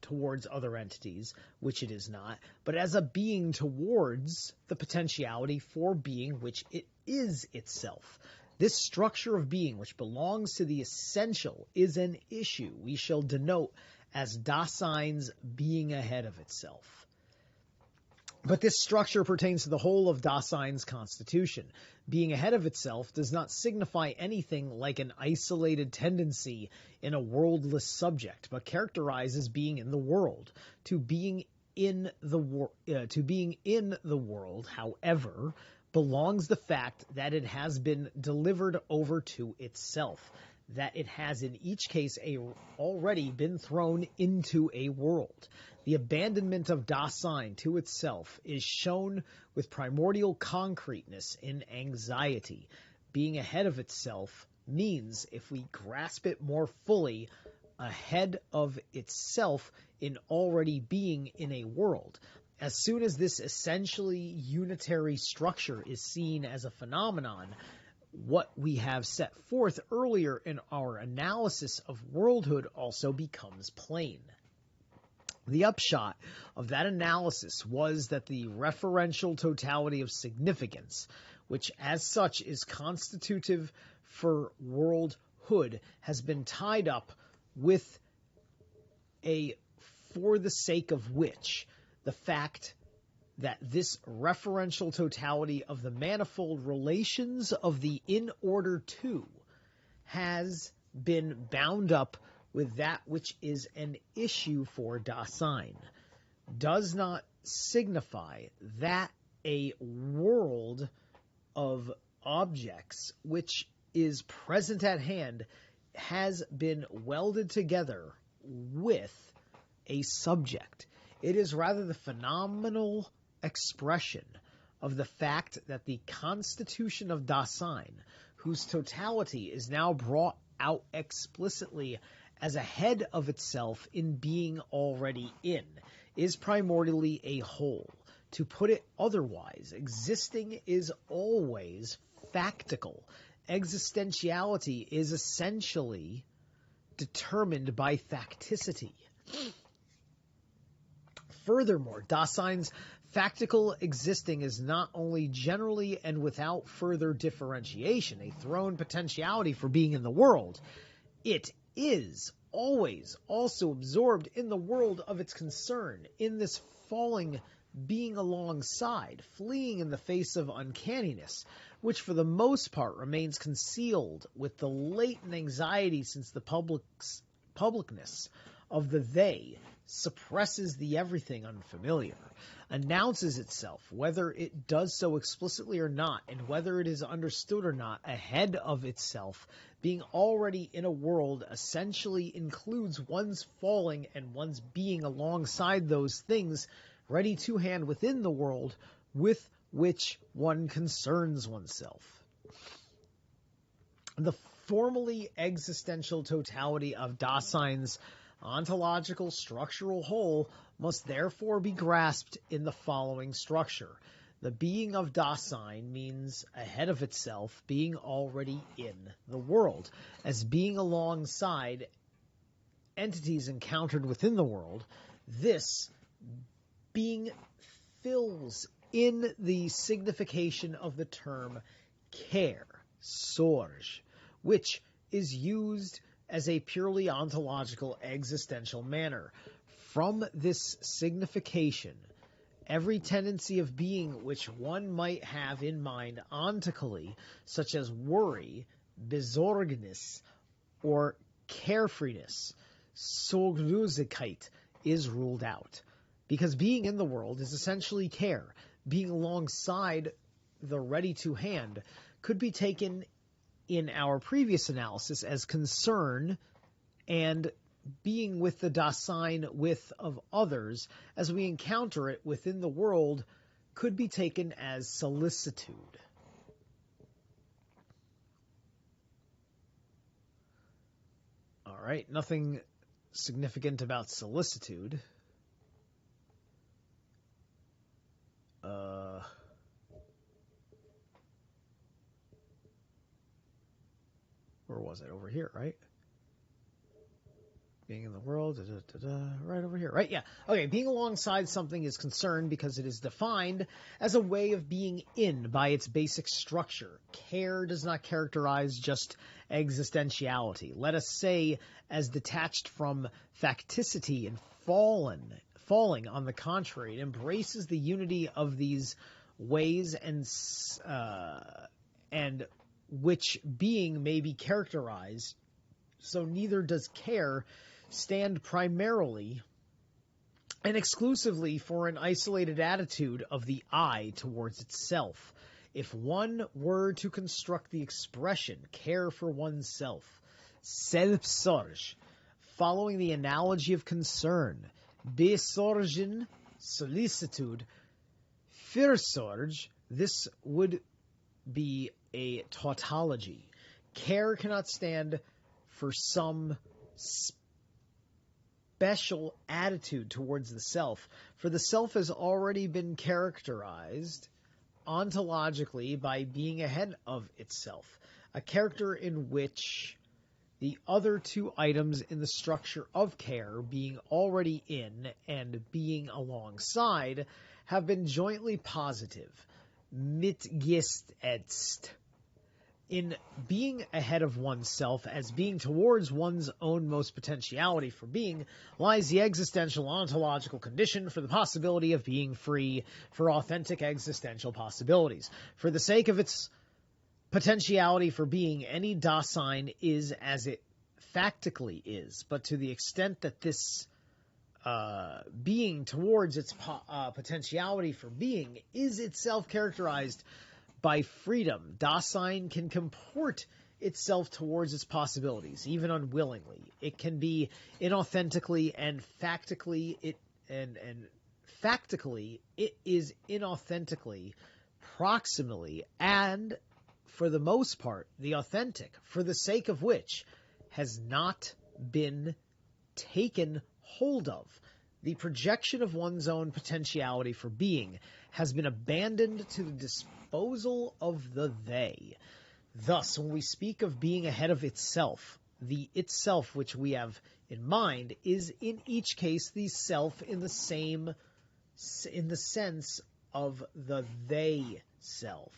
towards other entities, which it is not, but as a being towards the potentiality for being which it is itself. This structure of being, which belongs to the essential, is an issue we shall denote as Dasein's being ahead of itself. But this structure pertains to the whole of Dasein's constitution. Being ahead of itself does not signify anything like an isolated tendency in a worldless subject, but characterizes being in the world. To being in the world, however, belongs the fact that it has been delivered over to itself, that it has in each case already been thrown into a world. The abandonment of Dasein to itself is shown with primordial concreteness in anxiety. Being ahead of itself means, if we grasp it more fully, ahead of itself in already being in a world. As soon as this essentially unitary structure is seen as a phenomenon, what we have set forth earlier in our analysis of worldhood also becomes plain. The upshot of that analysis was that the referential totality of significance, which as such is constitutive for worldhood, has been tied up with a "for the sake of which," the fact that this referential totality of the manifold relations of the in order to has been bound up with that which is an issue for Dasein does not signify that a world of objects which is present at hand has been welded together with a subject. It is rather the phenomenal expression of the fact that the constitution of Dasein, whose totality is now brought out explicitly as a head of itself in being already in, is primordially a whole. To put it otherwise, existing is always factical. Existentiality is essentially determined by facticity. Furthermore, Dasein's factical existing is not only generally and without further differentiation a thrown potentiality for being in the world, it is always also absorbed in the world of its concern, in this falling being alongside, fleeing in the face of uncanniness, which for the most part remains concealed with the latent anxiety since the publicness of the they suppresses the everything unfamiliar, announces itself, whether it does so explicitly or not, and whether it is understood or not, ahead of itself, being already in a world essentially includes one's falling and one's being alongside those things ready to hand within the world with which one concerns oneself. The formally existential totality of Dasein's ontological structural whole must therefore be grasped in the following structure. The being of Dasein means ahead of itself, being already in the world, as being alongside entities encountered within the world. This being fills in the signification of the term care, sorge, which is used as a purely ontological existential manner. From this signification, every tendency of being which one might have in mind ontically, such as worry, besorgnis, or carefreeness, Sorglosigkeit, is ruled out. Because being in the world is essentially care. Being alongside the ready-to-hand could be taken in our previous analysis as concern, and being with the Dasein with of others as we encounter it within the world could be taken as solicitude. All right, nothing significant about solicitude. Where was it? Over here, right? Being in the world, right over here, right? Yeah. Okay, being alongside something is concerned because it is defined as a way of being in by its basic structure. Care does not characterize just existentiality. Let us say, as detached from facticity and falling, on the contrary, it embraces the unity of these ways and which being may be characterized. So neither does care stand primarily and exclusively for an isolated attitude of the I towards itself. If one were to construct the expression care for oneself, Selbstsorge, following the analogy of concern, Besorgen, solicitude, Fürsorge, this would be a tautology. Care cannot stand for some special attitude towards the self, for the self has already been characterized ontologically by being ahead of itself, a character in which the other two items in the structure of care, being already in and being alongside, have been jointly positive, mitgesetzt. In being ahead of oneself as being towards one's own most potentiality for being lies the existential ontological condition for the possibility of being free for authentic existential possibilities. For the sake of its potentiality for being, any Dasein is as it factically is, but to the extent that this being towards its potentiality for being is itself characterized by freedom. Dasein can comport itself towards its possibilities, even unwillingly. It can be inauthentically, and factically it is inauthentically, proximally, and for the most part, the authentic, for the sake of which has not been taken hold of. The projection of one's own potentiality for being has been abandoned to the disposal of the they. Thus, when we speak of being ahead of itself, the itself which we have in mind is in each case the self in the sense of the they self.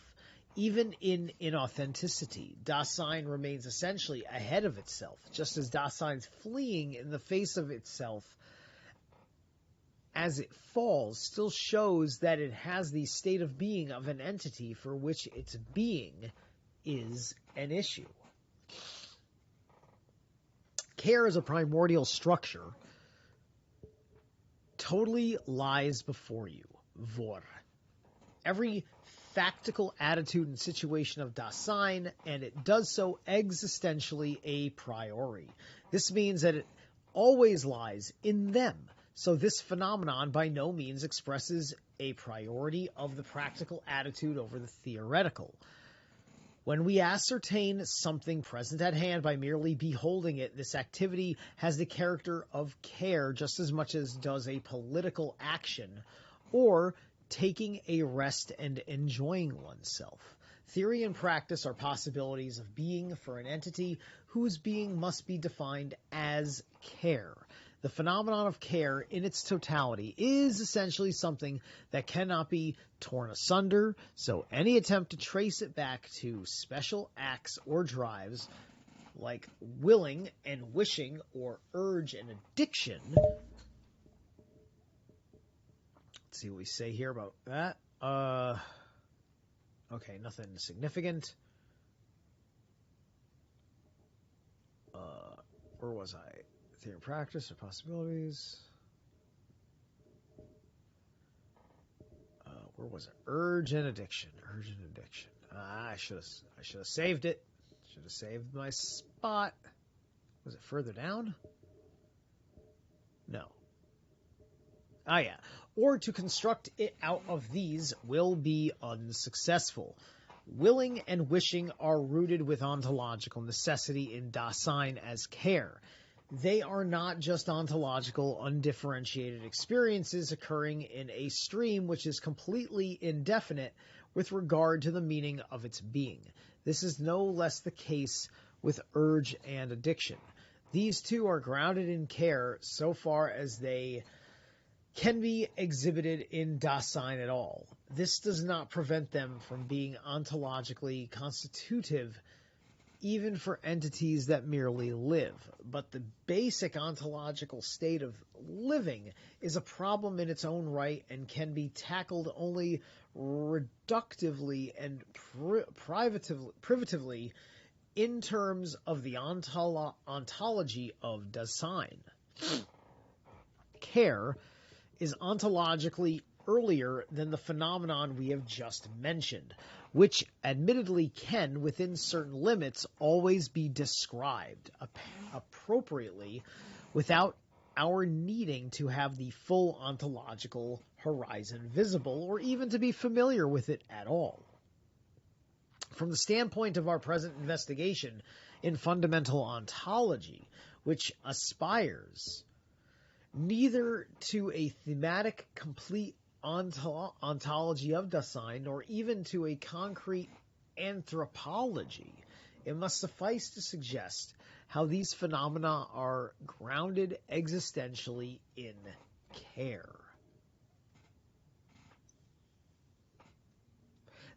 Even in inauthenticity, Dasein remains essentially ahead of itself, just as Dasein's fleeing in the face of itself as it falls still shows that it has the state of being of an entity for which its being is an issue. Care as a primordial structure totally lies before you, vor. Every factical attitude and situation of Dasein, and it does so existentially a priori. This means that it always lies in them. So this phenomenon by no means expresses a priority of the practical attitude over the theoretical. When we ascertain something present at hand by merely beholding it, this activity has the character of care just as much as does a political action or taking a rest and enjoying oneself. Theory and practice are possibilities of being for an entity whose being must be defined as care. The phenomenon of care in its totality is essentially something that cannot be torn asunder, so any attempt to trace it back to special acts or drives, like willing and wishing or urge and addiction. Let's see what we say here about that. Okay, nothing significant. Where was I? Theory and practice or possibilities. Where was it? Urge and addiction. Urge and addiction. I should have saved it. Should have saved my spot. Was it further down? No. Ah, yeah. Or to construct it out of these will be unsuccessful. Willing and wishing are rooted with ontological necessity in Dasein as care. They are not just ontological, undifferentiated experiences occurring in a stream which is completely indefinite with regard to the meaning of its being. This is no less the case with urge and addiction. These two are grounded in care so far as they can be exhibited in Dasein at all. This does not prevent them from being ontologically constitutive even for entities that merely live. But the basic ontological state of living is a problem in its own right and can be tackled only reductively and privatively in terms of the ontology of Dasein. Care is ontologically earlier than the phenomenon we have just mentioned, which admittedly can, within certain limits, always be described appropriately without our needing to have the full ontological horizon visible or even to be familiar with it at all. From the standpoint of our present investigation in fundamental ontology, which aspires neither to a thematic complete ontology of Dasein, nor even to a concrete anthropology, it must suffice to suggest how these phenomena are grounded existentially in care.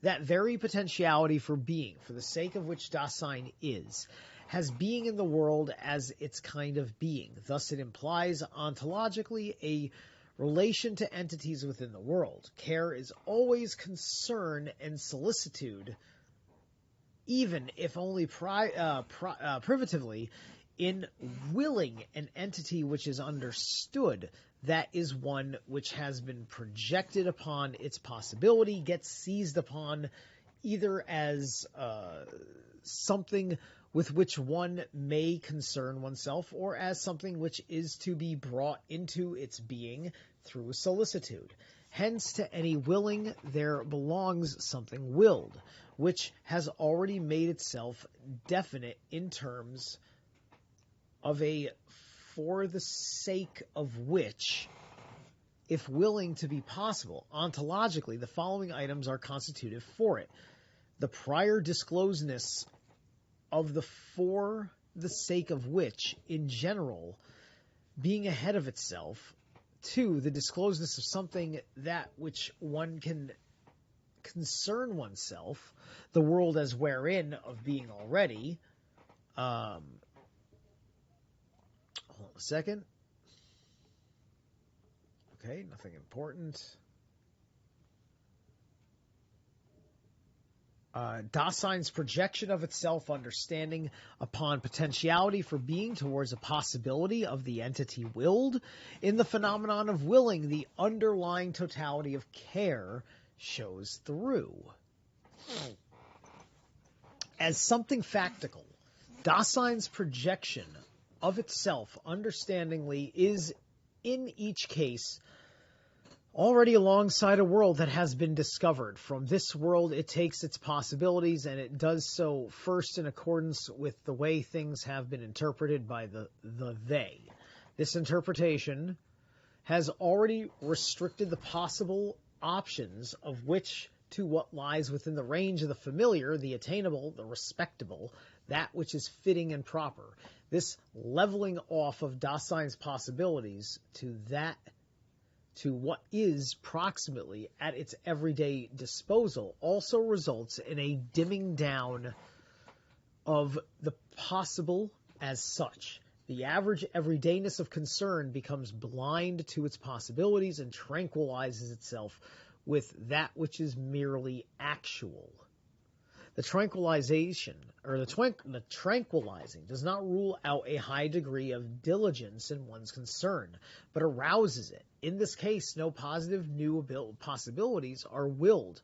That very potentiality for being, for the sake of which Dasein is, has being in the world as its kind of being. Thus it implies ontologically a relation to entities within the world. Care is always concern and solicitude, even if only privatively, In willing an entity which is understood, that is one which has been projected upon its possibility, gets seized upon either as something with which one may concern oneself, or as something which is to be brought into its being through solicitude. Hence, to any willing there belongs something willed, which has already made itself definite in terms of a for the sake of which, if willing to be possible, ontologically, the following items are constitutive for it. The prior disclosedness of the for the sake of which, in general, being ahead of itself. 2, the disclosedness of something that which one can concern oneself, the world as wherein of being already. Hold on a second. Okay, nothing important. Dasign's projection of itself understanding upon potentiality for being towards a possibility of the entity willed. In the phenomenon of willing, the underlying totality of care shows through. As something factical, Dasign's projection of itself understandingly is in each case already alongside a world that has been discovered. From this world it takes its possibilities, and it does so first in accordance with the way things have been interpreted by the they. This interpretation has already restricted the possible options of which to what lies within the range of the familiar, the attainable, the respectable, that which is fitting and proper. This leveling off of Dasign's possibilities to what is proximately at its everyday disposal also results in a dimming down of the possible as such. The average everydayness of concern becomes blind to its possibilities and tranquilizes itself with that which is merely actual. The tranquilizing does not rule out a high degree of diligence in one's concern, but arouses it. In this case, no positive new possibilities are willed,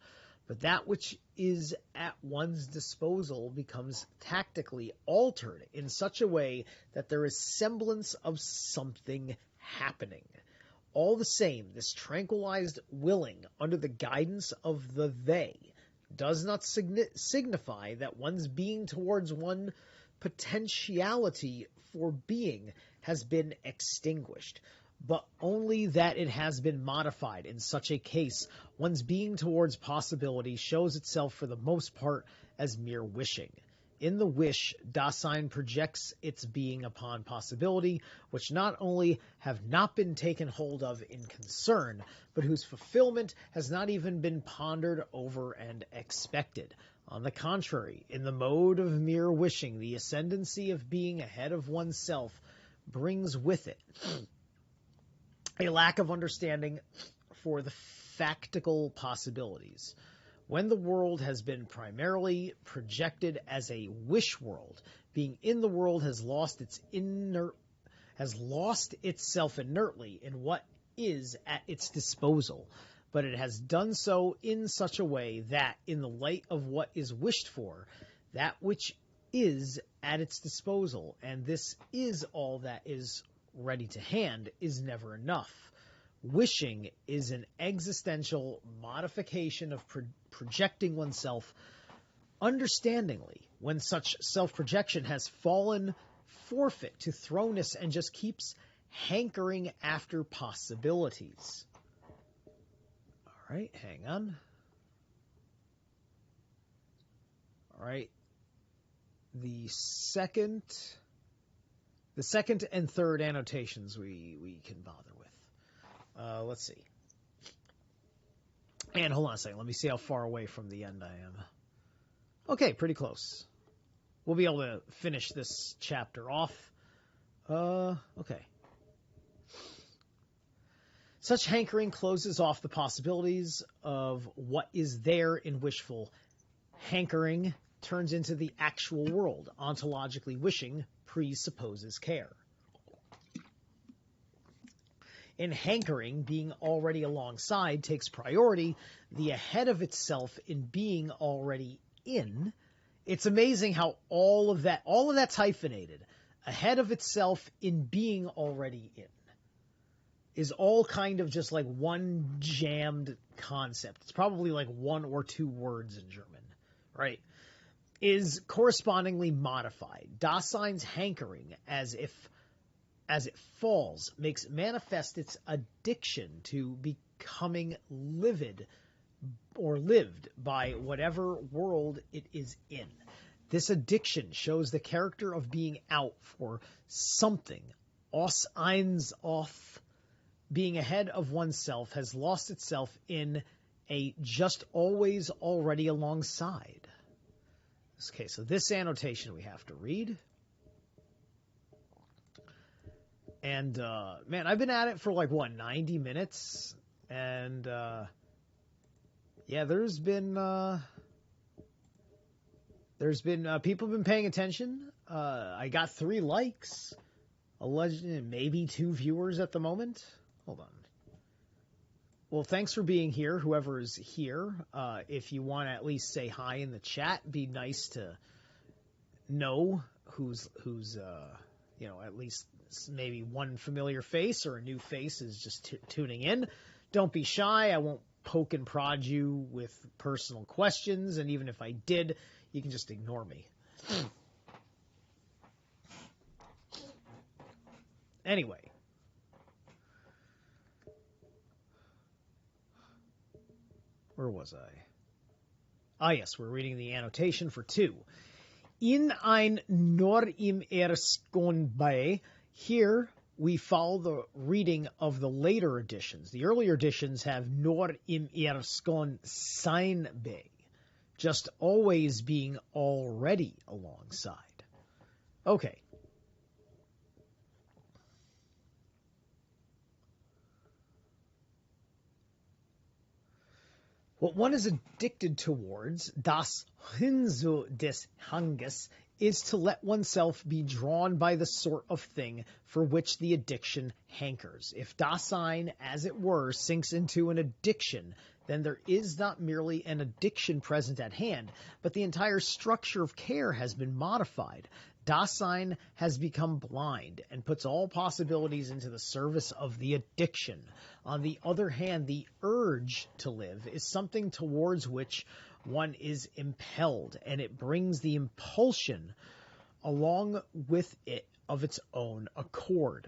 but that which is at one's disposal becomes tactically altered in such a way that there is semblance of something happening. All the same, this tranquilized willing under the guidance of the they does not signify that one's being towards one potentiality for being has been extinguished, but only that it has been modified. In such a case, one's being towards possibility shows itself for the most part as mere wishing. In the wish, Dasein projects its being upon possibility, which not only have not been taken hold of in concern, but whose fulfillment has not even been pondered over and expected. On the contrary, in the mode of mere wishing, the ascendancy of being ahead of oneself brings with it a lack of understanding for the factical possibilities. When the world has been primarily projected as a wish world, being in the world has lost itself inertly in what is at its disposal, but it has done so in such a way that, in the light of what is wished for, that which is at its disposal, and this is all that is ready to hand, is never enough. Wishing is an existential modification of projecting oneself understandingly, when such self-projection has fallen forfeit to thrownness and just keeps hankering after possibilities. All right, hang on. All right. The second and third annotations we can bother with. Let's see. And hold on a second. Let me see how far away from the end I am. Okay, pretty close. We'll be able to finish this chapter off. Okay. Such hankering closes off the possibilities of what is there in wishful hankering turns into the actual world. Ontologically wishing presupposes care. In hankering, being already alongside takes priority, the ahead of itself in being already in. It's amazing how all of that's hyphenated. Ahead of itself in being already in is all kind of just like one jammed concept. It's probably like one or two words in German, right? Is correspondingly modified. Dasein's hankering, as it falls, makes manifest its addiction to becoming livid or lived by whatever world it is in. This addiction shows the character of being out for something. Aus eins off, being ahead of oneself, has lost itself in a just always already alongside. Okay, so this annotation we have to read. And, man, I've been at it for 90 minutes? And, yeah, there's been people have been paying attention. I got 3 likes, maybe 2 viewers at the moment. Hold on. Well, thanks for being here, whoever is here. If you want to at least say hi in the chat, be nice to know who's at least maybe one familiar face or a new face is just tuning in. Don't be shy. I won't poke and prod you with personal questions, and even if I did, you can just ignore me. Anyway. Where was I? Ah, yes, we're reading the annotation for 2. In ein nur im Erskon bei. Here we follow the reading of the later editions. The earlier editions have nur im Erskon sein bei, just always being already alongside. Okay. What one is addicted towards, das Hinzu des Hanges, is to let oneself be drawn by the sort of thing for which the addiction hankers. If Dasein, as it were, sinks into an addiction, then there is not merely an addiction present at hand, but the entire structure of care has been modified. Dasein has become blind and puts all possibilities into the service of the addiction. On the other hand, the urge to live is something towards which one is impelled, and it brings the impulsion along with it of its own accord.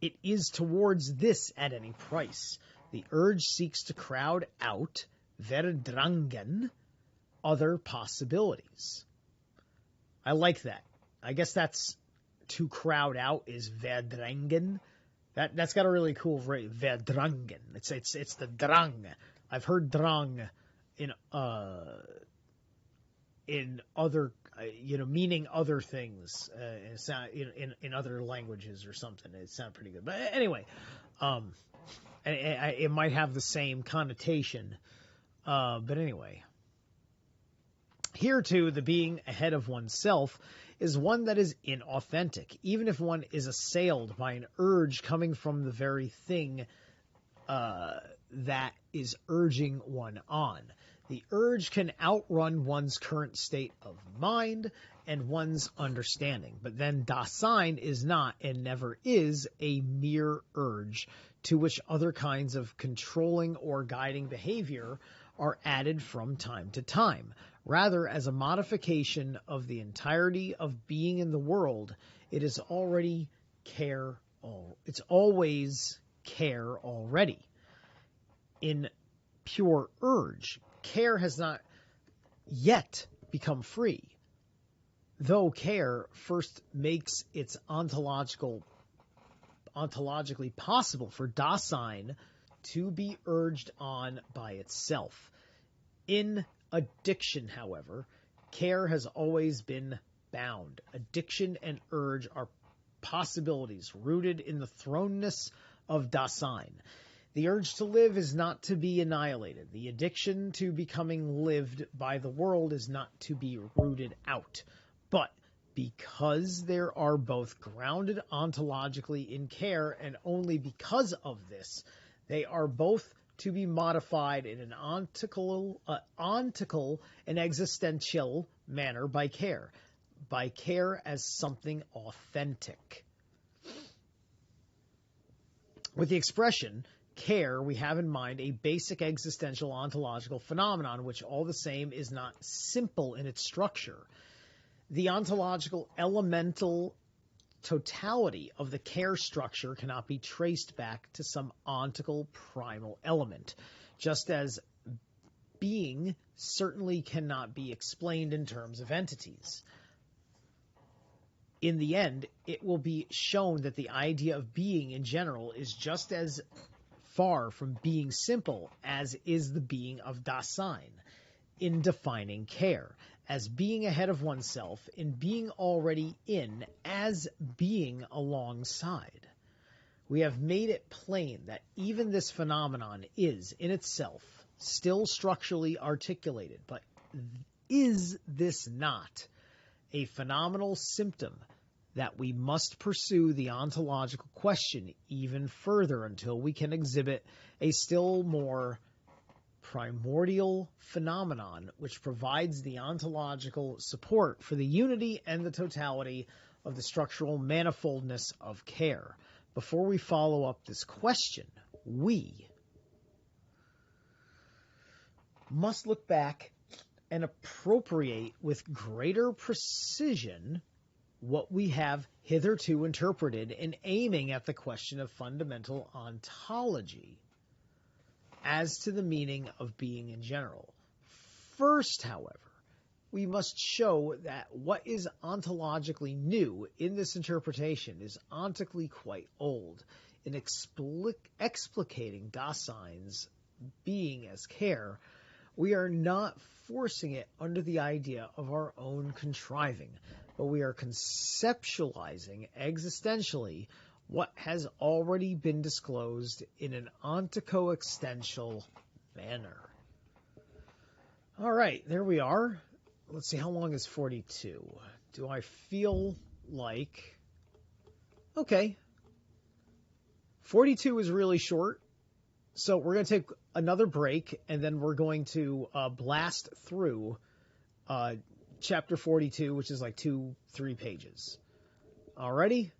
It is towards this at any price. The urge seeks to crowd out, verdrängen, other possibilities. I like that. I guess that's to crowd out is verdrängen. That's got a really cool phrase, verdrängen. It's the drang. I've heard drang in other meaning other things in other languages or something. It sounds pretty good. But anyway, it might have the same connotation. But anyway. Here, too, the being ahead of oneself is one that is inauthentic, even if one is assailed by an urge coming from the very thing that is urging one on. The urge can outrun one's current state of mind and one's understanding, but then Dasein is not and never is a mere urge to which other kinds of controlling or guiding behavior are added from time to time. Rather, as a modification of the entirety of being in the world, it is already care. It's always care already. In pure urge, care has not yet become free, though care first makes its ontologically possible for Dasein to be urged on by itself. In addiction, however, care has always been bound. Addiction and urge are possibilities rooted in the thrownness of Dasein. The urge to live is not to be annihilated. The addiction to becoming lived by the world is not to be rooted out. But because there are both grounded ontologically in care, and only because of this, they are both to be modified in an ontical and existential manner by care as something authentic. With the expression care, we have in mind a basic existential ontological phenomenon, which all the same is not simple in its structure. The ontological elemental totality of the care structure cannot be traced back to some ontical primal element, just as being certainly cannot be explained in terms of entities. In the end, it will be shown that the idea of being in general is just as far from being simple as is the being of Dasein in defining care, as being ahead of oneself, in being already in, as being alongside. We have made it plain that even this phenomenon is, in itself, still structurally articulated, but is this not a phenomenal symptom that we must pursue the ontological question even further until we can exhibit a still more primordial phenomenon which provides the ontological support for the unity and the totality of the structural manifoldness of care. Before we follow up this question, we must look back and appropriate with greater precision what we have hitherto interpreted in aiming at the question of fundamental ontology as to the meaning of being in general. First, however, we must show that what is ontologically new in this interpretation is ontically quite old in explicating Dasein's being as care. We are not forcing it under the idea of our own contriving, but we are conceptualizing existentially what has already been disclosed in an ontocoexistential manner. All right, there we are. Let's see, how long is 42? Do I feel like... Okay. 42 is really short, so we're going to take another break, and then we're going to blast through chapter 42, which is like 2-3 pages. Alrighty?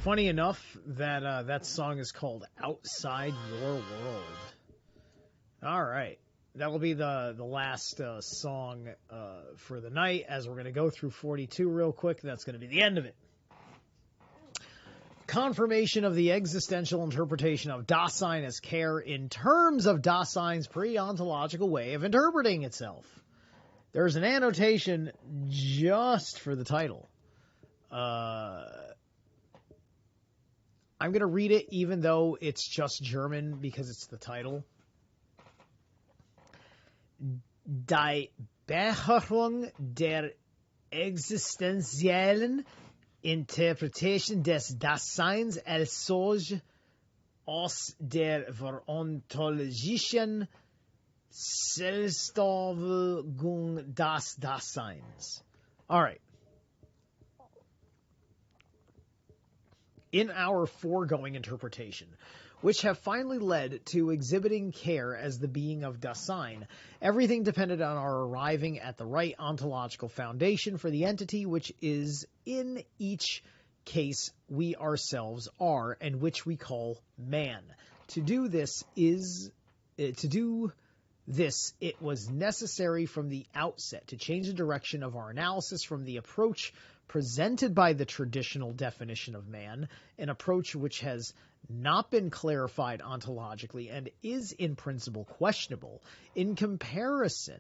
Funny enough that that song is called Outside Your World. All right. That will be the last song for the night, as we're going to go through 42 real quick. That's going to be the end of it. Confirmation of the existential interpretation of Dasein as care in terms of Dasein's pre-ontological way of interpreting itself. There's an annotation just for the title. I'm going to read it even though it's just German because it's the title. Die Beherrschung der existenziellen Interpretation des Daseins als solch aus der verontologischen Selbstverwirklichung des Daseins. All right. In our foregoing interpretation, which have finally led to exhibiting care as the being of Dasein, everything depended on our arriving at the right ontological foundation for the entity, which is in each case we ourselves are, and which we call man. To do this, it was necessary from the outset to change the direction of our analysis from the approach presented by the traditional definition of man, an approach which has not been clarified ontologically and is in principle questionable. In comparison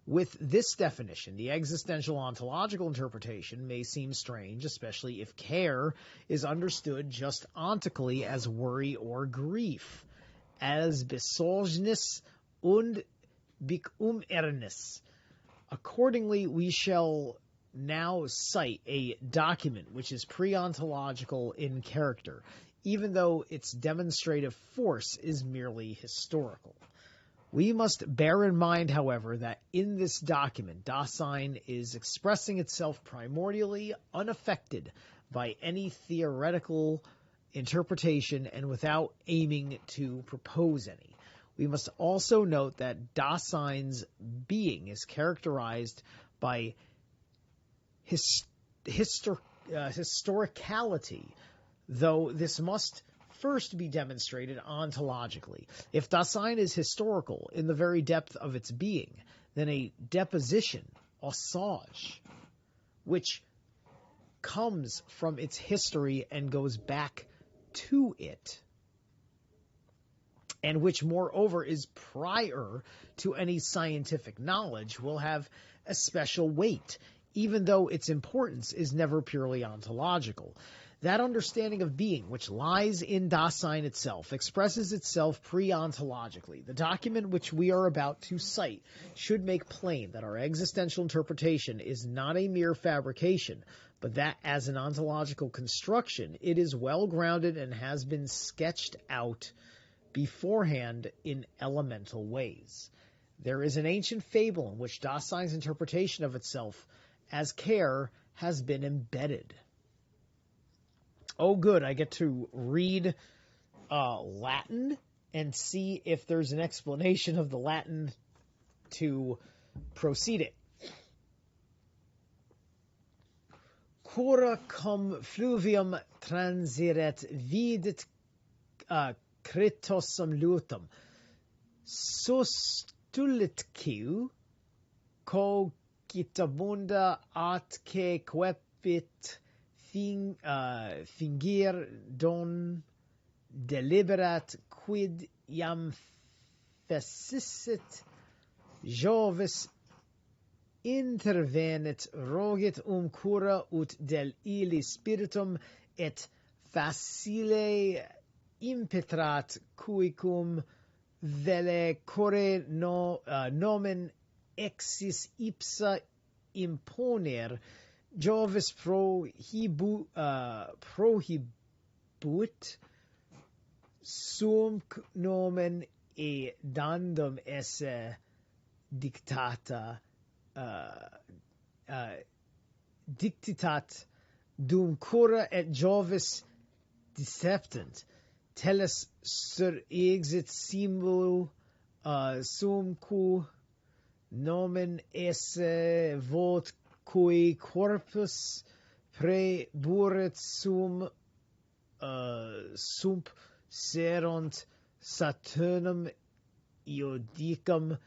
with this definition, the existential ontological interpretation may seem strange, especially if care is understood just ontically as worry or grief, as Besorgnis und Bekummernis. Accordingly, we shall now cite a document which is pre-ontological in character, even though its demonstrative force is merely historical. We must bear in mind, however, that in this document, Dasein is expressing itself primordially unaffected by any theoretical interpretation and without aiming to propose any. We must also note that Dasein's being is characterized by historicality, though this must first be demonstrated ontologically. If Dasein is historical in the very depth of its being, then a deposition, osage, which comes from its history and goes back to it, and which moreover is prior to any scientific knowledge, will have a special weight, even though its importance is never purely ontological. That understanding of being, which lies in Dasein itself, expresses itself pre-ontologically. The document which we are about to cite should make plain that our existential interpretation is not a mere fabrication, but that as an ontological construction, it is well grounded and has been sketched out beforehand in elemental ways. There is an ancient fable in which Dasein's interpretation of itself as care has been embedded. Oh, good. I get to read Latin and see if there's an explanation of the Latin to proceed it. Cura cum fluvium transiret videt critosum lutum. Sustulitciu cogitabunda atque quepit fingir don deliberat quid iam fecit Jovis intervenit rogit cura ut del illi spiritum et facile impetrat cuicum vele core nomen exis ipsa imponer Jovis prohibuit sum nomen e dandum esse dictata dictitat dum cura et Jovis deceptant tellus sur exit simul sum cu nomen esse vot cui corpus preburit sum sump serunt Saturnum iodicum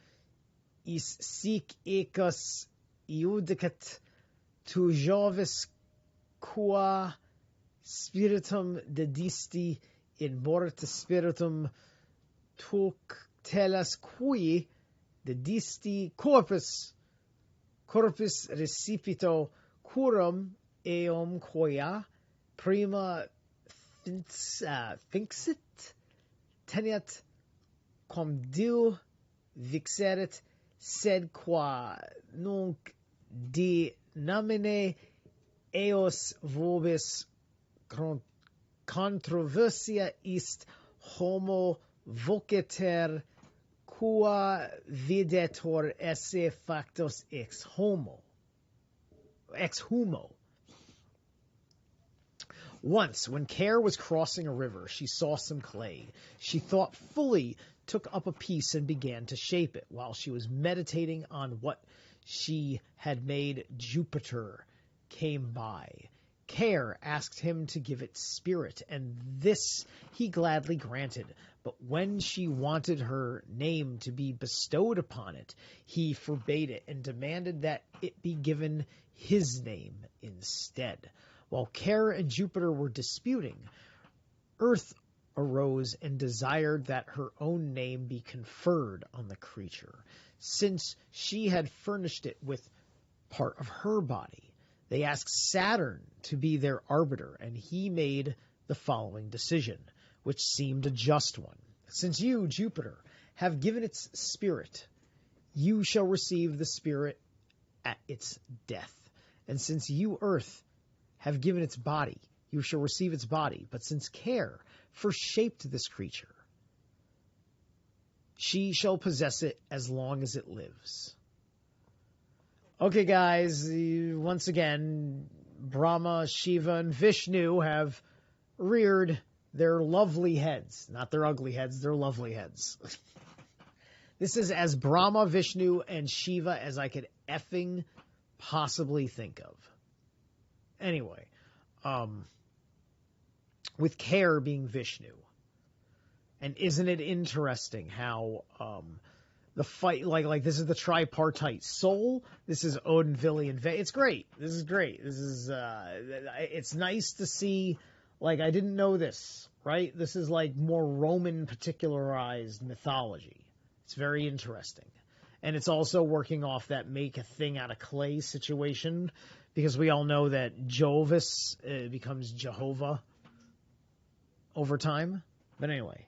is sic ecus iudicat tu jovis qua spiritum dedisti in mortis spiritum tuc telas qui dedisti corpus recipito curum eum quia prima finxit tenet quam diu vixerit sed qua nunc de nomine eos vobis controversia ist homo voceter qua videtur esse factus ex homo. Once, when Care was crossing a river, she saw some clay. She thoughtfully took up a piece and began to shape it. While she was meditating on what she had made, Jupiter came by. Care asked him to give it spirit, and this he gladly granted. But when she wanted her name to be bestowed upon it, he forbade it and demanded that it be given his name instead. While Care and Jupiter were disputing, Earth arose and desired that her own name be conferred on the creature, since she had furnished it with part of her body. They asked Saturn to be their arbiter, and he made the following decision, which seemed a just one. Since you, Jupiter, have given its spirit, you shall receive the spirit at its death. And since you, Earth, have given its body, you shall receive its body. But since Care first shaped this creature, she shall possess it as long as it lives. Okay, guys, once again, Brahma, Shiva, and Vishnu have reared their lovely heads. Not their ugly heads, their lovely heads. This is as Brahma, Vishnu, and Shiva as I could effing possibly think of. Anyway, with Care being Vishnu. And isn't it interesting how the fight, like this is the tripartite soul, this is Odin, Vili, and Ve. It's great. This is great. This is, it's nice to see, like, I didn't know this, right? This is like more Roman particularized mythology. It's very interesting. And it's also working off that make a thing out of clay situation, because we all know that Jovis becomes Jehovah over time. But anyway.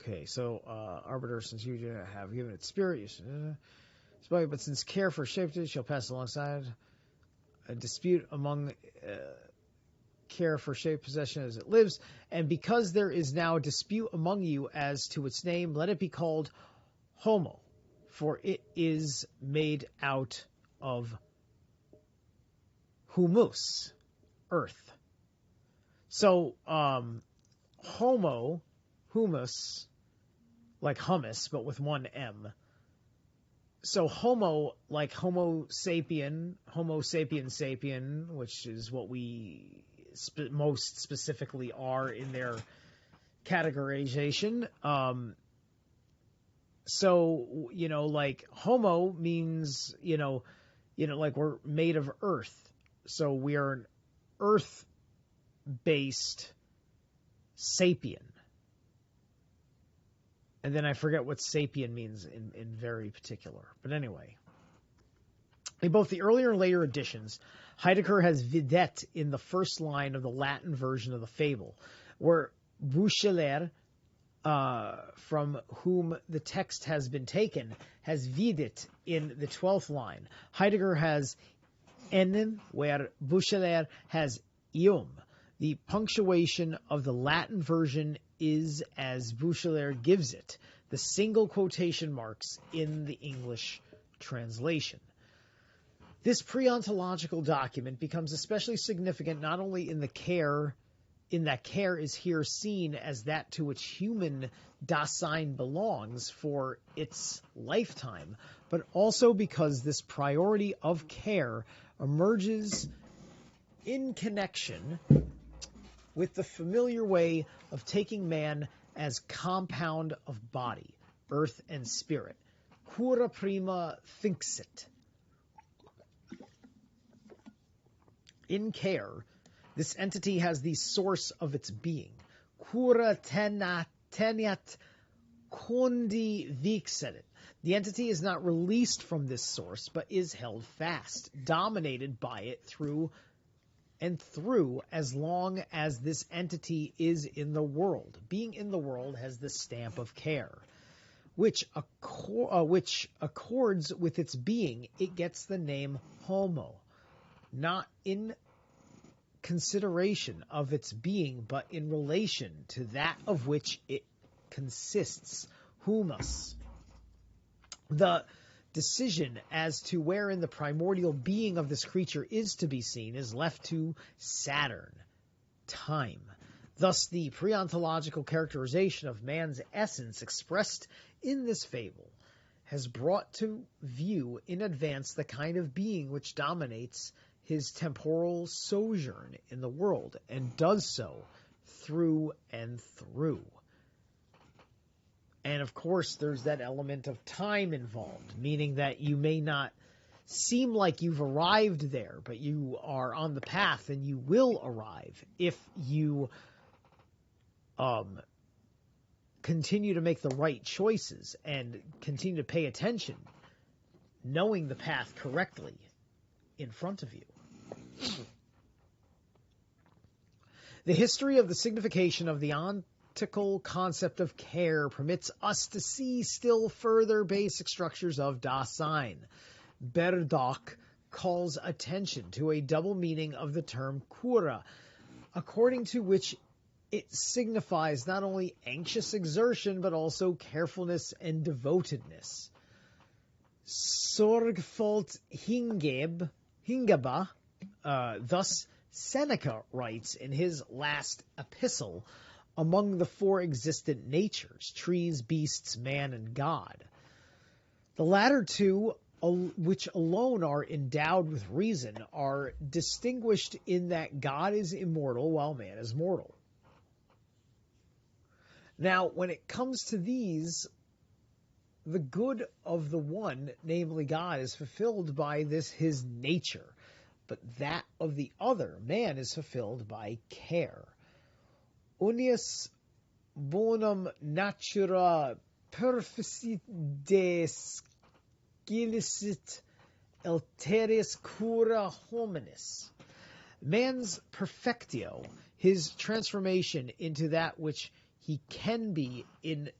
Okay, so arbiter, since you have given it spirit, you should, but since Care for shaped it, shall pass alongside a dispute among Care for shape possession as it lives, and because there is now a dispute among you as to its name, let it be called Homo, for it is made out of humus, earth. So, Homo, humus, like hummus, but with one M. So Homo, like Homo sapien sapien, which is what we most specifically are in their categorization. So, like Homo means, like we're made of earth. So we are an earth-based sapien. And then I forget what sapien means in very particular. But anyway. In both the earlier and later editions, Heidegger has vidette in the first line of the Latin version of the fable, where Bucheler, from whom the text has been taken, has vidit in the 12th line. Heidegger has ennen, where Bucheler has ium. The punctuation of the Latin version is as Bucheler gives it, the single quotation marks in the English translation. This pre-ontological document becomes especially significant not only in the Care in that care is here seen as that to which human Dasein belongs for its lifetime, but also because this priority of care emerges in connection with the familiar way of taking man as compound of body, earth and spirit. Cura prima finxit. In care, this entity has the source of its being. Cura teniat condi vixerit. The entity is not released from this source, but is held fast, dominated by it through as long as this entity is in the world. Being in the world has the stamp of care, which accords with its being. It gets the name homo, not in consideration of its being, but in relation to that of which it consists, humus. The decision as to wherein the primordial being of this creature is to be seen is left to Saturn, time. Thus, the pre-ontological characterization of man's essence expressed in this fable has brought to view in advance the kind of being which dominates his temporal sojourn in the world, and does so through and through. And of course, there's that element of time involved, meaning that you may not seem like you've arrived there, but you are on the path and you will arrive if you continue to make the right choices and continue to pay attention, knowing the path correctly in front of you. The history of the signification of the ontical concept of care permits us to see still further basic structures of Dasein. Berdach calls attention to a double meaning of the term cura, according to which it signifies not only anxious exertion, but also carefulness and devotedness. Sorgfullt hingeba, thus Seneca writes in his last epistle, among the four existent natures, trees, beasts, man, and God. The latter two, which alone are endowed with reason, are distinguished in that God is immortal while man is mortal. Now, when it comes to these, the good of the one, namely God, is fulfilled by his nature, but that of the other, man, is fulfilled by care. Unius bonum natura perficit descilicit alteris cura hominis. Man's perfectio, his transformation into that which he can be in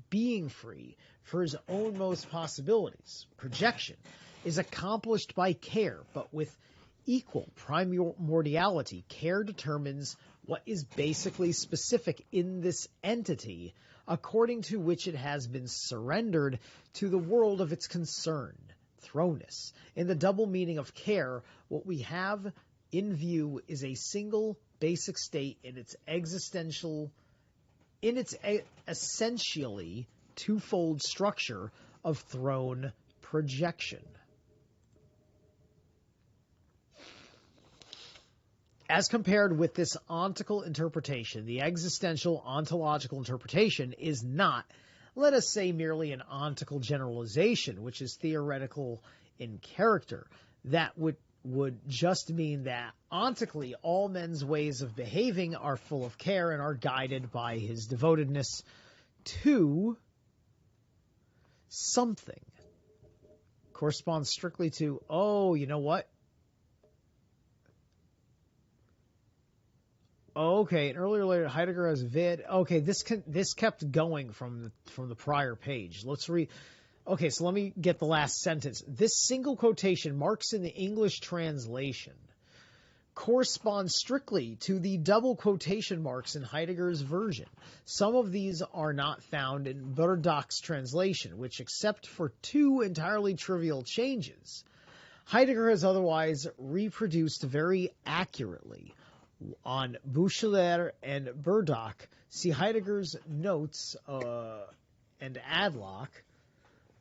being free for his own most possibilities, projection, is accomplished by care, but with equal primordiality. Care determines what is basically specific in this entity, according to which it has been surrendered to the world of its concern, thrownness. In the double meaning of care, what we have in view is a single basic state in its essentially twofold structure of thrown projection. As compared with this ontical interpretation, the existential ontological interpretation is not, let us say, merely an ontical generalization, which is theoretical in character. That would just mean that ontically all men's ways of behaving are full of care and are guided by his devotedness to something. Corresponds strictly to, oh, you know what? Okay, and later, Heidegger has vid. Okay, this kept going from the prior page. Let's read. Okay, so let me get the last sentence. This single quotation, marks in the English translation, corresponds strictly to the double quotation marks in Heidegger's version. Some of these are not found in Berdach's translation, which, except for two entirely trivial changes, Heidegger has otherwise reproduced very accurately on Bouchler and Burdock. See Heidegger's notes and Adlock.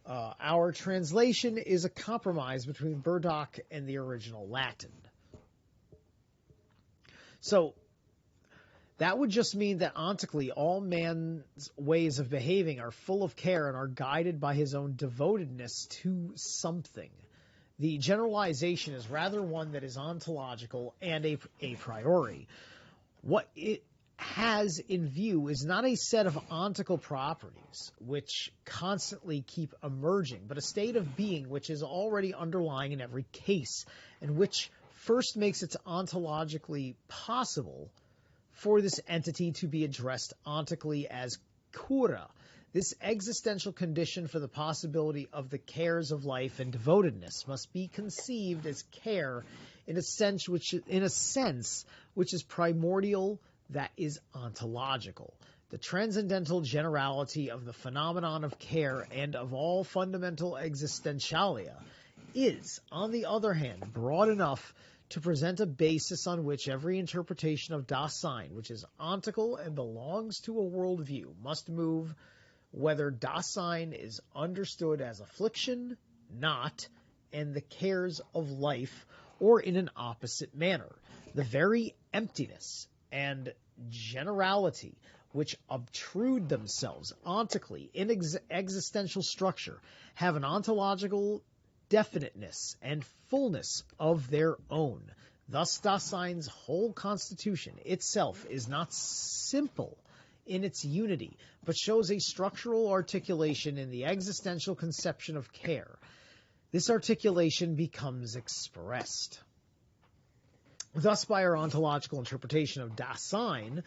Our translation is a compromise between Burdock and the original Latin. So that would just mean that ontically all man's ways of behaving are full of care and are guided by his own devotedness to something. The generalization is rather one that is ontological and a priori. What it has in view is not a set of ontical properties which constantly keep emerging, but a state of being which is already underlying in every case, and which first makes it ontologically possible for this entity to be addressed ontically as cura, this existential condition for the possibility of the cares of life and devotedness must be conceived as care in a sense which is primordial, that is ontological. The transcendental generality of the phenomenon of care and of all fundamental existentialia is, on the other hand, broad enough to present a basis on which every interpretation of Dasein, which is ontical and belongs to a worldview, must move, whether Dasein is understood as affliction, not, and the cares of life, or in an opposite manner. The very emptiness and generality which obtrude themselves ontically in existential structure have an ontological definiteness and fullness of their own. Thus Dasein's whole constitution itself is not simple in its unity, but shows a structural articulation in the existential conception of care. This articulation becomes expressed. Thus, by our ontological interpretation of Dasein,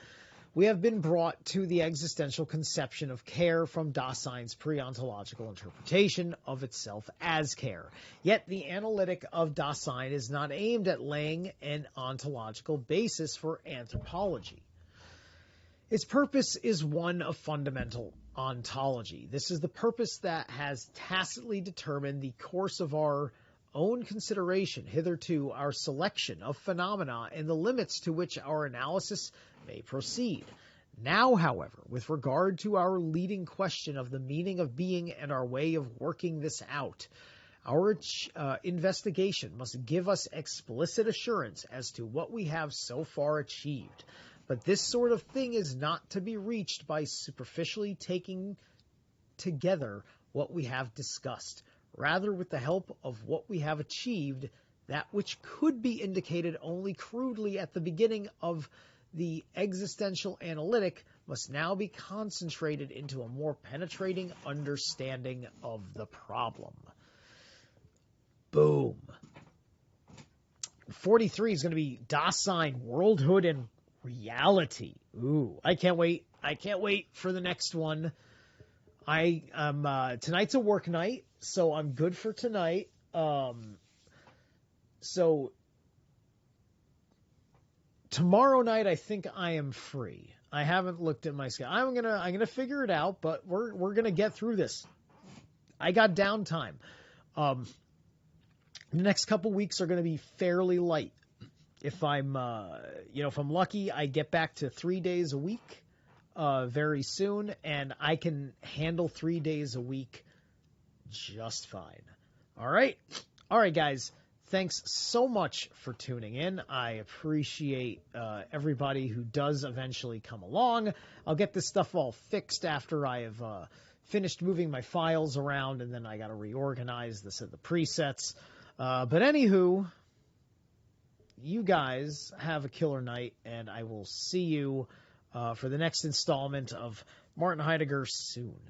we have been brought to the existential conception of care from Dasein's pre-ontological interpretation of itself as care. Yet the analytic of Dasein is not aimed at laying an ontological basis for anthropology. Its purpose is one of fundamental ontology. This is the purpose that has tacitly determined the course of our own consideration, hitherto our selection of phenomena and the limits to which our analysis may proceed. Now, however, with regard to our leading question of the meaning of being and our way of working this out, our investigation must give us explicit assurance as to what we have so far achieved. But this sort of thing is not to be reached by superficially taking together what we have discussed. Rather, with the help of what we have achieved, that which could be indicated only crudely at the beginning of the existential analytic must now be concentrated into a more penetrating understanding of the problem. Boom. 43 is going to be Dasein, Worldhood, and Reality. Ooh, I can't wait. I can't wait for the next one. Tonight's a work night, so I'm good for tonight. So tomorrow night, I think I am free. I haven't looked at my schedule. I'm gonna figure it out, but we're gonna get through this. I got downtime. The next couple weeks are gonna be fairly light. If I'm lucky, I get back to 3 days a week very soon, and I can handle 3 days a week just fine. All right, guys. Thanks so much for tuning in. I appreciate everybody who does eventually come along. I'll get this stuff all fixed after I have finished moving my files around, and then I got to reorganize the presets. But anywho, you guys have a killer night, and I will see you for the next installment of Martin Heidegger soon.